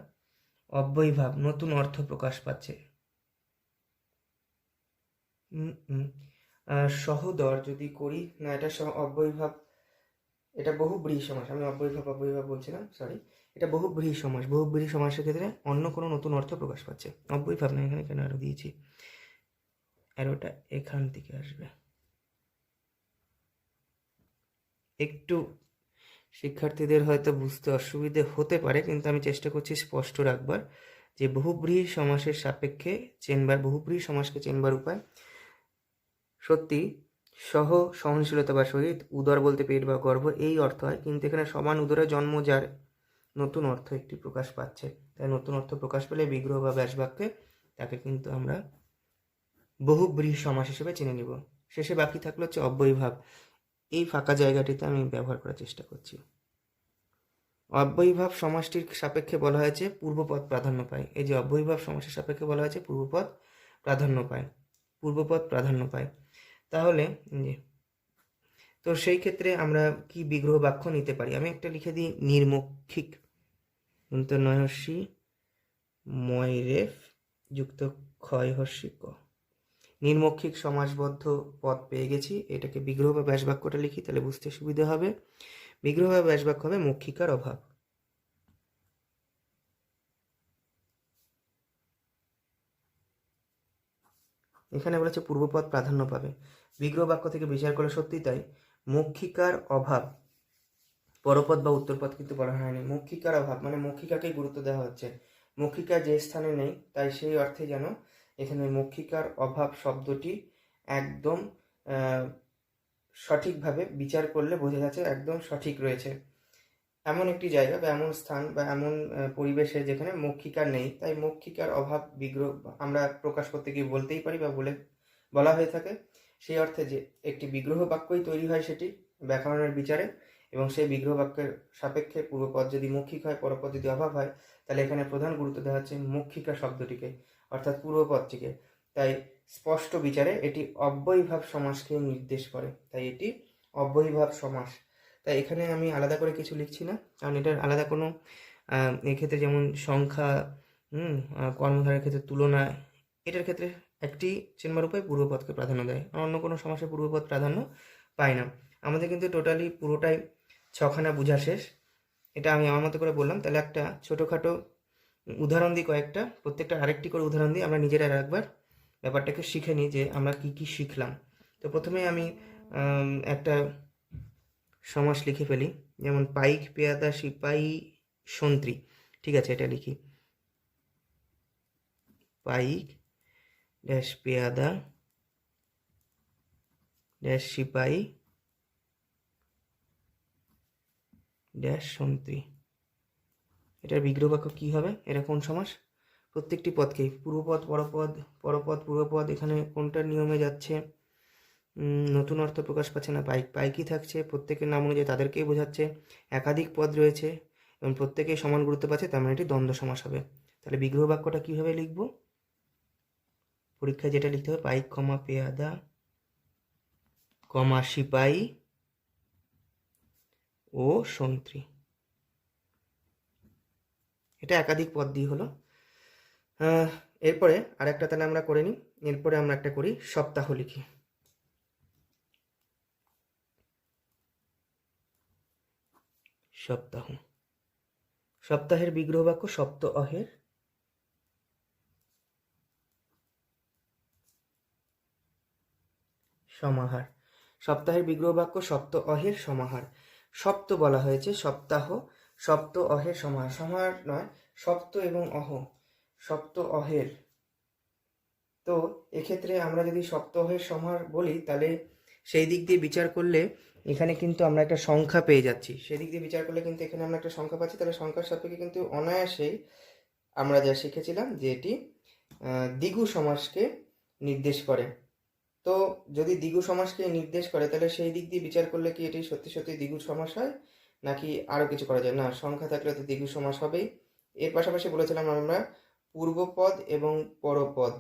অব্যয়ীভাব, নতুন অর্থ প্রকাশ পাচ্ছে। সহোদর যদি করি না, এটা অব্যয়ীভাব, এটা বহুব্রীহি সমাস, আমি অব্যয়ীভাব বলছিলাম, সরি, এটা বহুব্রীহি সমাস। বহুব্রীহি সমাসের ক্ষেত্রে অন্য কোনো নতুন অর্থ প্রকাশ পাচ্ছে, অব্যয়ীভাব না, এখানে কেন আরো দিয়েছি, অ্যারোটা এখান থেকে আসবে, একটু শিক্ষার্থীদের হয়তো বুঝতে অসুবিধে হতে পারে, কিন্তু আমি চেষ্টা করছি স্পষ্ট রাখবার, যে বহুব্রীহি সমাসের সাপেক্ষে চেনবার, বহুব্রীহি সমাসকে চেনবার উপায় সত্যি সহ সহনশীলতা বা সহিত, উদর বলতে পেট বা গর্ভ এই অর্থ হয়, কিন্তু এখানে সমান উদরে জন্ম যার নতুন অর্থ একটি প্রকাশ পাচ্ছে। তাই নতুন অর্থ প্রকাশ পেলে বিগ্রহ বা ব্যাসবাক্যে তাকে কিন্তু আমরা বহুব্রীহি সমাস হিসেবে চিনে নিব। শেষে বাকি থাকলো হচ্ছে অব্যয়ীভাব। এই ফাঁকা জায়গাটিতে আমি ব্যবহার করার চেষ্টা করছি। অব্যয়ীভাব সমাসটির সাপেক্ষে বলা হয়েছে পূর্বপদ প্রাধান্য পায়। এই যে অব্যয়ীভাব সমাসের সাপেক্ষে বলা হয়েছে পূর্বপদ প্রাধান্য পায়, পূর্বপদ প্রাধান্য পায়। তাহলে যে তো সেই ক্ষেত্রে আমরা কি বিগ্রহ বাক্য নিতে পারি? আমি একটা লিখে দিই, নির্মৌখিক নয়হর্ষি ময়রেফ যুক্ত ক্ষয়হর্ষি ক। নির্মৌখিক সমাসবদ্ধ পদ পেয়ে গেছি। এটাকে বিগ্রহ বা ব্যাসবাক্যটা লিখি, তাহলে বুঝতে সুবিধা হবে। বিগ্রহ বা ব্যাসবাক্য হবে মৌখিকার অভাব। এখানে বলেছে পূর্বপদ প্রাধান্য পাবে। বিগ্রহ বাক্য থেকে বিচার করলে সত্যি তাই, মৌখিকার অভাব, পরপদ বা উত্তরপদ কিন্তু বলা হয়নি। মৌখিকার অভাব মানে মৌখিকাকেই গুরুত্ব দেওয়া হচ্ছে। মৌখিকা যে স্থানে নেই, তাই সেই অর্থে যেন এখানে মৌখিকার অভাব শব্দটি একদম সঠিকভাবে বিচার করলে বোঝা যাচ্ছে একদম সঠিক রয়েছে। এমন একটি জায়গা বা এমন স্থান বা এমন পরিবেশে যেখানে মৌখিকা নেই, তাই মৌখিকার অভাব বিগ্রহ আমরা প্রকাশ করতে গিয়ে বলতেই পারি বা বলা হয়ে থাকে। সেই অর্থে যে একটি বিগ্রহ বাক্যই তৈরি হয় সেটি ব্যাকরণের বিচারে, এবং সেই বিগ্রহ বাক্যের সাপেক্ষে পূর্বপদ যদি মৌখিক হয়, পরপদ যদি অভাব হয়, তাহলে এখানে প্রধান গুরুত্ব দেওয়া হচ্ছে মৌখিকা শব্দটিকে, অর্থাৎ পূর্বপদটিকে। তাই স্পষ্ট বিচারে এটি অব্যয়ীভাব সমাসকে নির্দেশ করে, তাই এটি অব্যয়ীভাব সমাস। তাই এখানে আমি আলাদা করে কিছু লিখছি না, কারণ এটার আলাদা কোনো এক্ষেত্রে যেমন সংখ্যা, কর্মধারের ক্ষেত্রে তুলনা, এটার ক্ষেত্রে একটি চেনবার উপায় পূর্বপদকে প্রাধান্য দেয়, আর অন্য কোনো সমাসে পূর্বপদ প্রাধান্য পায় না। আমাদের কিন্তু টোটালি পুরোটাই ছখানা বোঝা শেষ। এটা আমি আমার মতো করে বললাম। তাহলে একটা ছোটোখাটো উদাহরণ দিই, কয়েকটা, প্রত্যেকটা আরেকটি করে উদাহরণ দিই, আমরা নিজেরা একবার ব্যাপারটাকে শিখে নিই যে আমরা কি কি শিখলাম। তো প্রথমে আমি একটা সমাস লিখে ফেলি, যেমন পাইক পেয়াদা সিপাহী সন্ত্রী। ঠিক আছে, এটা লিখি, পাইক ড্যাশ পেয়াদা ড্যাশ সিপাহী ড্যাশ সন্ত্রী। এটার বিগ্রহ বাক্য কী হবে? এটা কোন সমাস? প্রত্যেকটি পদকেই পূর্বপদ, পরপদ, পরপদ, পূর্বপদ, এখানে কোনটার নিয়মে যাচ্ছে? নতুন অর্থ প্রকাশ পাচ্ছে না, পাইকই থাকছে, প্রত্যেকের নাম অনুযায়ী তাদেরকেই বোঝাচ্ছে, একাধিক পদ রয়েছে এবং প্রত্যেকেই সমান গুরুত্ব পাচ্ছে, তার মানে এটি দ্বন্দ্ব সমাস হবে। তাহলে বিগ্রহ বাক্যটা কীভাবে লিখব? পরীক্ষায় যেটা লিখতে হবে, পাইক কমা পেয়াদা কমা সিপাহী ও সন্ত্রী। এটা একাধিক পদ দিয়ে হলো। এরপরে আরেকটা তাহলে আমরা করে নিই। এরপরে আমরা একটা করি, সপ্তাহ লিখি। সপ্তাহ, সপ্তাহের বিগ্রহ বাক্য সপ্ত অহের সমাহার। সপ্তাহের বিগ্রহ বাক্য সপ্ত অহের সমাহার। সপ্ত বলা হয়েছে, সপ্তাহ, সপ্ত অহের সমাহার, সমাহার নয়, সপ্ত এবং অহ, সপ্ত অহের। তো এক্ষেত্রে আমরা যদি সপ্ত অহের সমাহার বলি, তাহলে সেই দিক দিয়ে বিচার করলে এখানে কিন্তু আমরা একটা সংখ্যা পেয়ে যাচ্ছি। সেদিক দিয়ে বিচার করলে কিন্তু এখানে আমরা একটা সংখ্যা পাচ্ছি। তাহলে সংখ্যার সাপেক্ষে কিন্তু অনায়াসেই আমরা যা শিখেছিলাম যে এটি দ্বিগু সমাসকে নির্দেশ করে। তো যদি দ্বিগু সমাসকে নির্দেশ করে, তাহলে সেই দিক দিয়ে বিচার করলে কি এটি সত্যি সত্যি দ্বিগু সমাস হয়, নাকি আরও কিছু করা যায়? না, সংখ্যা থাকলে তো দ্বিগু সমাস হবেই। এর পাশাপাশি বলেছিলাম আমরা পূর্বপদ এবং পরপদ।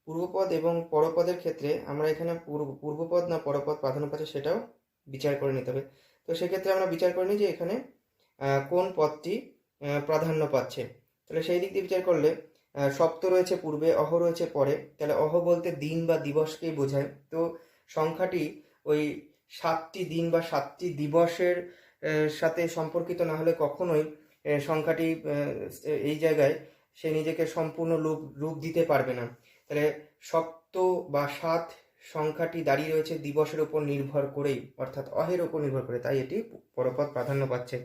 পূর্বপদ এবং পরপদের ক্ষেত্রে আমরা এখানে পূর্বপদ না পরপদ প্রাধান্য পাচ্ছে সেটাও বিচার করে নিতে হবে। তো সেক্ষেত্রে আমরা বিচার করে নিই যে এখানে কোন পদটি প্রাধান্য পাচ্ছে। তাহলে সেই দিক দিয়ে বিচার করলে সপ্ত রয়েছে পূর্বে, অহ রয়েছে পরে, তাহলে অহ বলতে দিন বা দিবসকেই বোঝায়। তো সংখ্যাটি ওই 7টি দিন বা 7টি দিবসের সাথে সম্পর্কিত না হলে কখনোই সংখ্যাটি এই জায়গায় সে নিজেকে সম্পূর্ণ রূপ দিতে পারবে না। তাহলে সপ্ত বা 7 সংখ্যাটি দাঁড়িয়ে রয়েছে দিবসের উপর নির্ভর করেই, অর্থাৎ অহের উপর নির্ভর করে, তাই এটি পরপদ প্রাধান্য পাচ্ছে।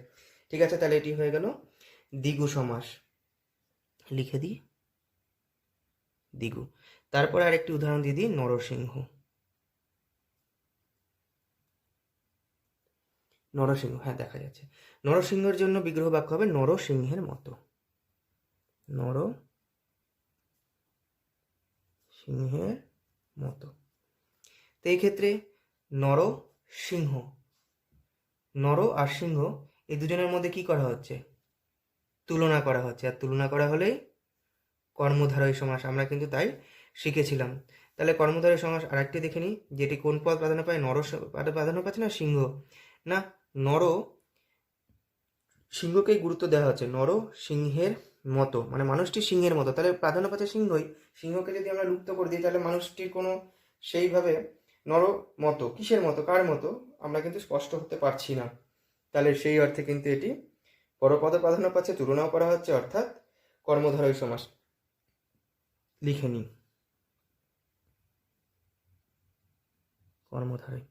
ঠিক আছে, তাহলে এটি হয়ে গেল দ্বিগু সমাস। লিখে দিই দ্বিগু। তারপরে আরেকটি উদাহরণ দিয়ে দিই, নরসিংহ। নরসিংহ, হ্যাঁ দেখা যাচ্ছে। নরসিংহের জন্য বিগ্রহ বাক্য হবে নরসিংহের মতো। নরসিংহের মতো। তো এই ক্ষেত্রে নর সিংহ, নর আর সিংহ এই দুজনের মধ্যে কি করা হচ্ছে? তুলনা করা হচ্ছে। আর তুলনা করা হলেই কর্মধারয় সমাস, আমরা কিন্তু তাই শিখেছিলাম। তাহলে কর্মধারয় সমাস আরেকটি দেখে নিই, যেটি কোন পদ প্রাধান্য পায়? নর প্রাধান্য পাচ্ছে না সিংহ? না, নর সিংহকেই গুরুত্ব দেওয়া হচ্ছে। নর সিংহের মতো, মানে মানুষটি সিংহের মতো, তাহলে প্রাধান্য পাচ্ছে সিংহই। সিংহকে যদি আমরা লুপ্ত করে দিই তাহলে মানুষটির কোনো সেইভাবে নর মতো, কিসের মতো, কার মতো, আমরা কিন্তু স্পষ্ট হতে পারছি না। তাহলে সেই অর্থে কিন্তু এটি পরপদে প্রাধান্য পাচ্ছে, তুলনাও করা হচ্ছে, অর্থাৎ কর্মধারয় সমাস। লিখে নিই কর্মধারয়।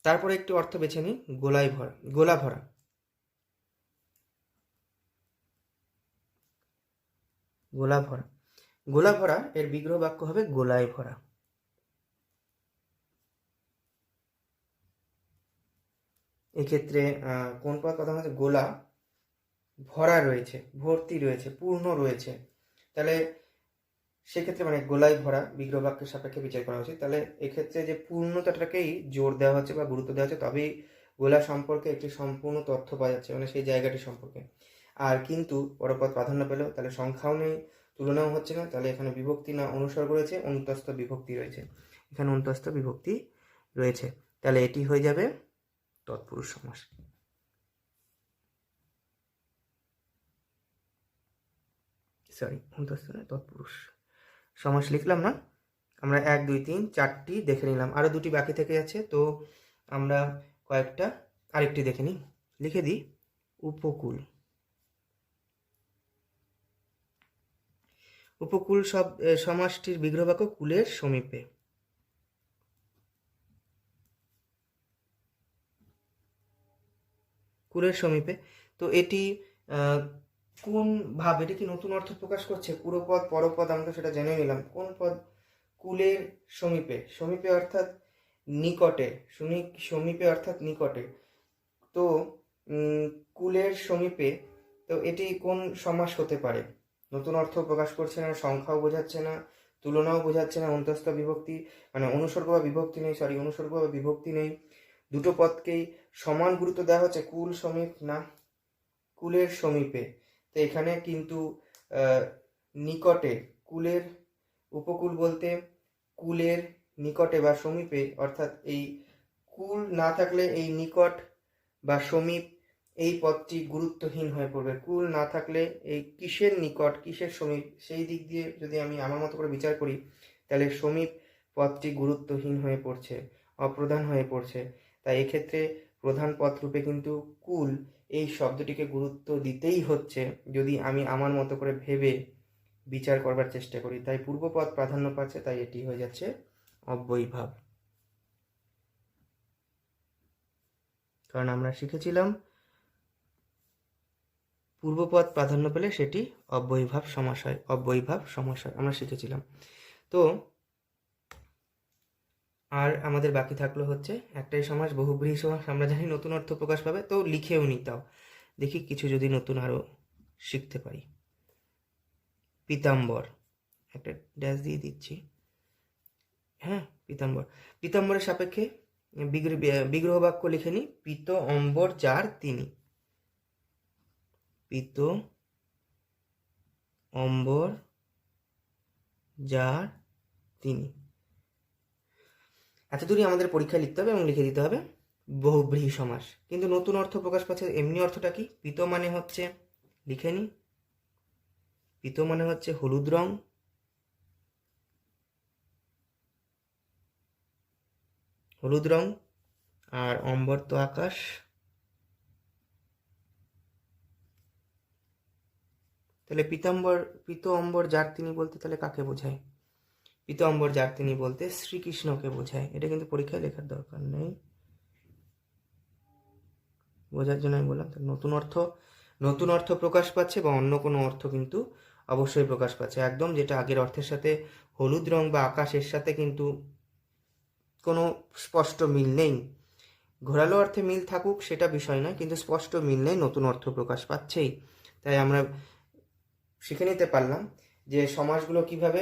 তারপরে একটু অর্থ বেছে নিই, গোলায় ভরা, গোলা ভরা। গোলা ভরা, গোলা ভরা এর বিগ্রহ বাক্য হবে গোলায় ভরা। এক্ষেত্রে কোন পদ কথা হচ্ছে? গোলা ভরা রয়েছে, ভর্তি রয়েছে, পূর্ণ রয়েছে। তাহলে সেক্ষেত্রে মানে গোলায় ভরা বিগ্রহ বাক্যের সাপেক্ষে বিচার করা উচিত। তাহলে এক্ষেত্রে যে পূর্ণতাটাকেই জোর দেওয়া হচ্ছে বা গুরুত্ব দেওয়া হচ্ছে, তবেই গোলা সম্পর্কে একটি সম্পূর্ণ তথ্য পাওয়া যাচ্ছে, মানে সেই জায়গাটি সম্পর্কে। আর কিন্তু পরপদ প্রাধান্য পেলেও তাহলে সংখ্যাও নেই, তুলনাও হচ্ছে না, তাহলে এখানে বিভক্তি না অনুসর্গ রয়েছে, অন্তস্থ বিভক্তি রয়েছে। এখানে অন্তস্থ বিভক্তি রয়েছে, তাহলে এটি হয়ে যাবে তৎপুরুষ সমাস। সরি, অন্তস্থ নয়, তৎপুরুষ সমাস লিখলাম না। আমরা 1 2 3 4টি দেখে নিলাম, আরও দুটি বাকি থেকে যাচ্ছে, তো আমরা কয়েকটা আরেকটি দেখে নিই। লিখে দিই উপকূল। উপকূল সমাসটির বিগ্রহ বাক্য কুলের সমীপে। কুলের সমীপে, তো এটি কোন ভাব? এটি কি নতুন অর্থ প্রকাশ করছে? পুরোপদ পরপদ আমরা সেটা জেনে নিলাম। কোন পদ? কুলের সমীপে। সমীপে অর্থাৎ নিকটে, সমীপে অর্থাৎ নিকটে। তো কুলের সমীপে, তো এটি কোন সমাস হতে পারে? নতুন অর্থ প্রকাশ করছে না, সংখ্যাও বোঝাচ্ছে না, তুলনাও বোঝাচ্ছে না, অন্তস্থ বিভক্তি মানে অনুসর্গ বা বিভক্তি নেই, অনুসর্গ বা বিভক্তি নেই, দুটো পদকেই সমান গুরুত্ব দেওয়া হচ্ছে। কুল সমীপ না, কুলের সমীপে। তো এখানে কিন্তু নিকটে, কুলের, উপকূল বলতে কুলের নিকটে বা সমীপে, অর্থাৎ এই কুল না থাকলে এই নিকট বা সমীপ এই পদটি গুরুত্বহীন হয়ে পড়বে। কুল না থাকলে এই কিসের নিকট কিসের সমীপ, সেই দিক দিয়ে যদি আমি আমার মতো করে বিচার করি, তাহলে সমীপ পদটি গুরুত্বহীন হয়ে পড়ছে, অপ্রধান হয়ে পড়ছে। তাই এক্ষেত্রে প্রধান পদ রূপে কিন্তু কুল এই শব্দটিকে গুরুত্ব দিতেই হচ্ছে, যদি আমি আমার মতো করে ভেবে বিচার করবার চেষ্টা করি। তাই পূর্বপদ প্রাধান্য পাচ্ছে, তাই এটি হয়ে যাচ্ছে অব্যয়ীভাব। কারণ আমরা শিখেছিলাম পূর্বপদ প্রাধান্য পেলে সেটি অব্যয়ীভাব সমাস হয়, অব্যয়ীভাব সমাস হয়, আমরা শিখেছিলাম। তো আর আমাদের বাকি থাকলো হচ্ছে একটাই সমাস, বহুব্রীহি সমাস। আমরা জানি নতুন অর্থ প্রকাশ পাবে, তো লিখেও নি, তাও দেখি কিছু যদি নতুন আরও শিখতে পারি। পীতাম্বর, একটা ড্যাশ দিয়ে দিচ্ছি, হ্যাঁ পীতাম্বর। পীতাম্বরের সাপেক্ষে বিগ্রহ বাক্য লিখে নিই, পীত অম্বর যার তিনি। পীত অম্বর যার তিনি, এত দূরই আমাদের পরীক্ষায় লিখতে হবে এবং লিখে দিতে হবে বহুব্রীহি সমাস। কিন্তু নতুন অর্থ প্রকাশ পাচ্ছে, এমনি অর্থটা কি? পীত মানে হচ্ছে, লিখে নিই, পীত মানে হচ্ছে হলুদ রং, হলুদ রং, আর অম্বর তো আকাশ। তাহলে পীতাম্বর, পীত অম্বর যার তিনি বলতে তাহলে কাকে বোঝায়? পীতাম্বর যার তিনি বলতে শ্রীকৃষ্ণকে বোঝায়। এটা কিন্তু পরীক্ষায় লেখার দরকার নেই, বোঝার জন্য আমি বললাম। নতুন অর্থ প্রকাশ পাচ্ছে বা অন্য কোনো অর্থ কিন্তু অবশ্যই প্রকাশ পাচ্ছে। একদম যেটা আগের অর্থের সাথে হলুদ রং বা আকাশের সাথে কিন্তু কোনো স্পষ্ট মিল নেই। ঘোরালো অর্থে মিল থাকুক সেটা বিষয় নয়, কিন্তু স্পষ্ট মিল নেই, নতুন অর্থ প্রকাশ পাচ্ছেই। তাই আমরা শিখে নিতে পারলাম যে সমাসগুলো কিভাবে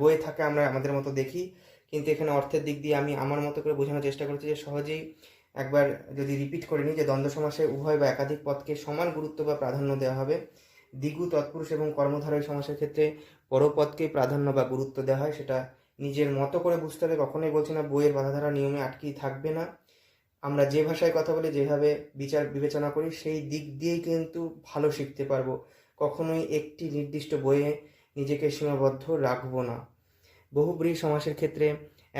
বয়ে থাকে, আমরা আমাদের মতো দেখি, কিন্তু এখানে অর্থের দিক দিয়ে আমি আমার মতো করে বোঝানোর চেষ্টা করেছি যে সহজেই একবার যদি রিপিট করে নিই যে দ্বন্দ্ব সমাসে উভয় বা একাধিক পদকে সমান গুরুত্ব বা প্রাধান্য দেওয়া হবে। দ্বিগু, তৎপুরুষ এবং কর্মধারয় সমাসের ক্ষেত্রে পরপদকেই প্রাধান্য বা গুরুত্ব দেওয়া হয়। সেটা নিজের মতো করে বুঝতে হবে, কখনোই বলছি না বইয়ের বাঁধাধারা নিয়মে আটকেই থাকবে না। আমরা যে ভাষায় কথা বলি, যেভাবে বিচার বিবেচনা করি, সেই দিক দিয়েই কিন্তু ভালো শিখতে পারবো। কখনোই একটি নির্দিষ্ট বইয়ে নিজেকে সীমাবদ্ধ রাখবো না। বহুব্রীহি সমাসের ক্ষেত্রে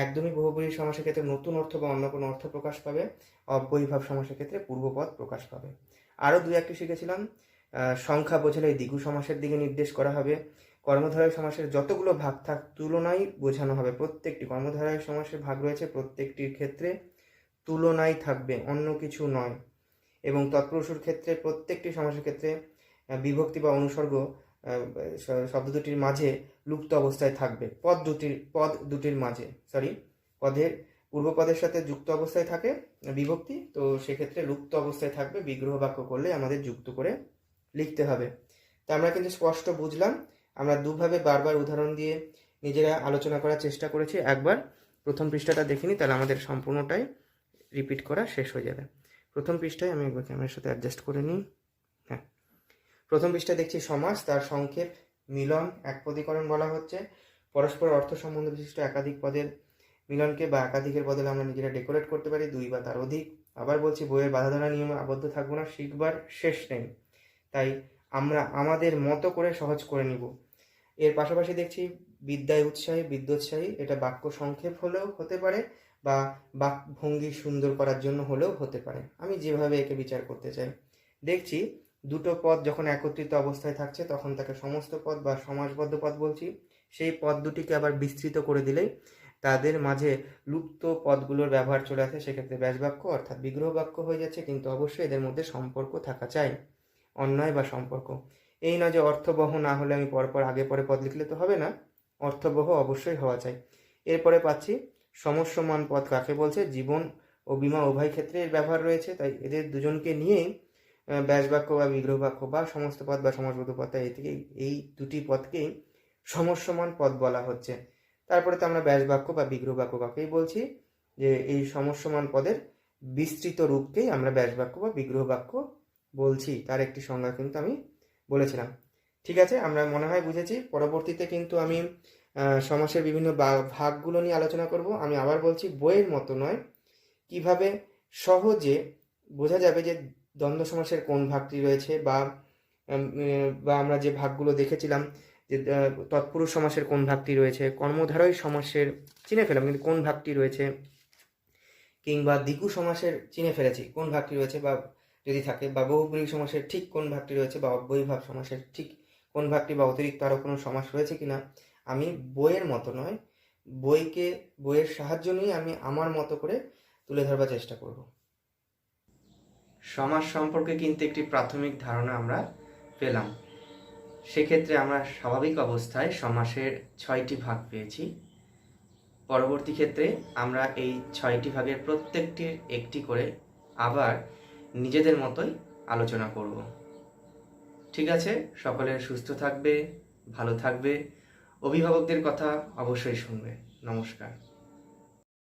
একদমই বহুব্রীহি সমাসের ক্ষেত্রে নতুন অর্থ বা অন্য কোনো অর্থ প্রকাশ পাবে। অব্যয়ীভাব সমাসের ক্ষেত্রে পূর্বপদ প্রকাশ পাবে। আরও দুই একটি শিখেছিলাম। সংখ্যা বোঝালে দ্বিগু সমাসের দিকে নির্দেশ করা হবে। কর্মধারয় সমাসের যতগুলো ভাগ থাক তুলনায় বোঝানো হবে। প্রত্যেকটি কর্মধারয় সমাসের ভাগ রয়েছে, প্রত্যেকটির ক্ষেত্রে তুলনায় থাকবে, অন্য কিছু নয়। এবং তৎপুরুষের ক্ষেত্রে প্রত্যেকটি সমাসের ক্ষেত্রে বিভক্তি বা অনুসর্গ শব্দ দুটির মাঝে লুপ্ত অবস্থায় থাকবে। পদ দুটির মাঝে পদের পূর্বপদের সাথে যুক্ত অবস্থায় থাকে বিভক্তি, তো সেক্ষেত্রে লুপ্ত অবস্থায় থাকবে। বিগ্রহ বাক্য করলে আমাদের যুক্ত করে লিখতে হবে। তা আমরা কিন্তু স্পষ্ট বুঝলাম। আমরা দুভাবে বারবার উদাহরণ দিয়ে নিজেরা আলোচনা করার চেষ্টা করেছি। একবার প্রথম পৃষ্ঠাটা দেখিনি, তাহলে আমাদের সম্পূর্ণটাই রিপিট করা শেষ হয়ে যাবে। প্রথম পৃষ্ঠায় আমি একবার ক্যামেরার সাথে অ্যাডজাস্ট করে নিই। হ্যাঁ, প্রথম পৃষ্ঠায় দেখছি সমাস, তার সংক্ষেপ মিলন একপদীকরণ বলা হচ্ছে। পরস্পর অর্থ সম্বন্ধ বিশিষ্ট একাধিক পদের মিলনকে বা একাধিকের বদলে আমরা নিজেরা ডেকোরেট করতে পারি, দুই বা তার অধিক। আবার বলছি, বইয়ের বাঁধাধরা নিয়মে আবদ্ধ থাকবো না, শিখবার শেষ নেই, তাই আমরা আমাদের মতো করে সহজ করে নিব। এর পাশাপাশি দেখছি বিদ্যায় উৎসাহী, বিদ্যোৎসাহী, এটা বাক্য সংক্ষেপ হলেও হতে পারে বা বাকভঙ্গি সুন্দর করার জন্য হলেও হতে পারে, আমি যেভাবে একে বিচার করতে চাই। দেখছি দুটো পদ যখন একত্রিত অবস্থায় থাকছে তখন তাকে সমস্ত পদ বা সমাসবদ্ধ পদ বলছি। সেই পদ দুটিকে আবার বিস্তৃত করে দিলেই তাদের মাঝে লুপ্ত পদগুলোর ব্যবহার চলে আসে, সেক্ষেত্রে ব্যাসবাক্য অর্থাৎ বিগ্রহ বাক্য হয়ে যাচ্ছে। কিন্তু অবশ্যই এদের মধ্যে সম্পর্ক থাকা চাই, অন্যায় বা সম্পর্ক। এই নয় যে অর্থবহ না হলে আমি পরপর আগে পরে পদ লিখলে তো হবে না, অর্থবহ অবশ্যই হওয়া চাই। এরপরে পাচ্ছি সমস্যমান পদ কাকে বলছে। জীবন ও বীমা উভয় ক্ষেত্রে এর ব্যবহার রয়েছে, তাই এদের দুজনকে নিয়েই ব্যাসবাক্য বা বিগ্রহ বাক্য বা সমস্ত পদ বা সমাসবদ্ধ পদ, তাই এই দুটি পদকেই সমস্যমান পদ বলা হচ্ছে। তারপরে তো আমরা ব্যাসবাক্য বা বিগ্রহ বাক্য কাকেই বলছি, যে এই সমস্যমান পদের বিস্তৃত রূপকেই আমরা ব্যাসবাক্য বা বিগ্রহ বাক্য বলছি। তার একটি সংজ্ঞা কিন্তু আমি বলেছিলাম। ঠিক আছে, আমরা মনে হয় বুঝেছি। পরবর্তীতে কিন্তু আমি সমাসের বিভিন্ন ভাগগুলো নিয়ে আলোচনা করব। আমি আবার বলছি, বইয়ের মতো নয়, কিভাবে সহজে বোঝা যাবে যে দ্বন্দ্ব সমাসের কোন ভাগটি রয়েছে, বা আমরা যে ভাগগুলো দেখেছিলাম যে তৎপুরুষ সমাসের কোন ভাগটি রয়েছে, কর্মধারয় সমাসের চিনে ফেলাম কিন্তু কোন ভাগটি রয়েছে, কিংবা দ্বিগু সমাসের চিনে ফেলেছি কোন ভাগটি রয়েছে বা যদি থাকে, বা বহুব্রীহি সমাসের ঠিক কোন ভাগটি রয়েছে, বা অব্যয়ীভাব সমাসের ঠিক কোন ভাগটি বা অতিরিক্ত আরও কোনো সমাস রয়েছে কিনা। আমি বইয়ের মতো নয়, বইয়ের সাহায্য নিয়ে আমি আমার মতো করে তুলে ধরবার চেষ্টা করব। সমাস সম্পর্কে কিন্তু একটি প্রাথমিক ধারণা আমরা পেলাম। সেক্ষেত্রে আমরা স্বাভাবিক অবস্থায় সমাসের 6টি ভাগ পেয়েছি। পরবর্তী ক্ষেত্রে আমরা এই 6টি ভাগের প্রত্যেকটির একটি করে আবার নিজেদের মতোই আলোচনা করব। ঠিক আছে, সকলের সুস্থ থাকবে, ভালো থাকবে, অভিভাবকদের কথা অবশ্যই শুনবে। নমস্কার।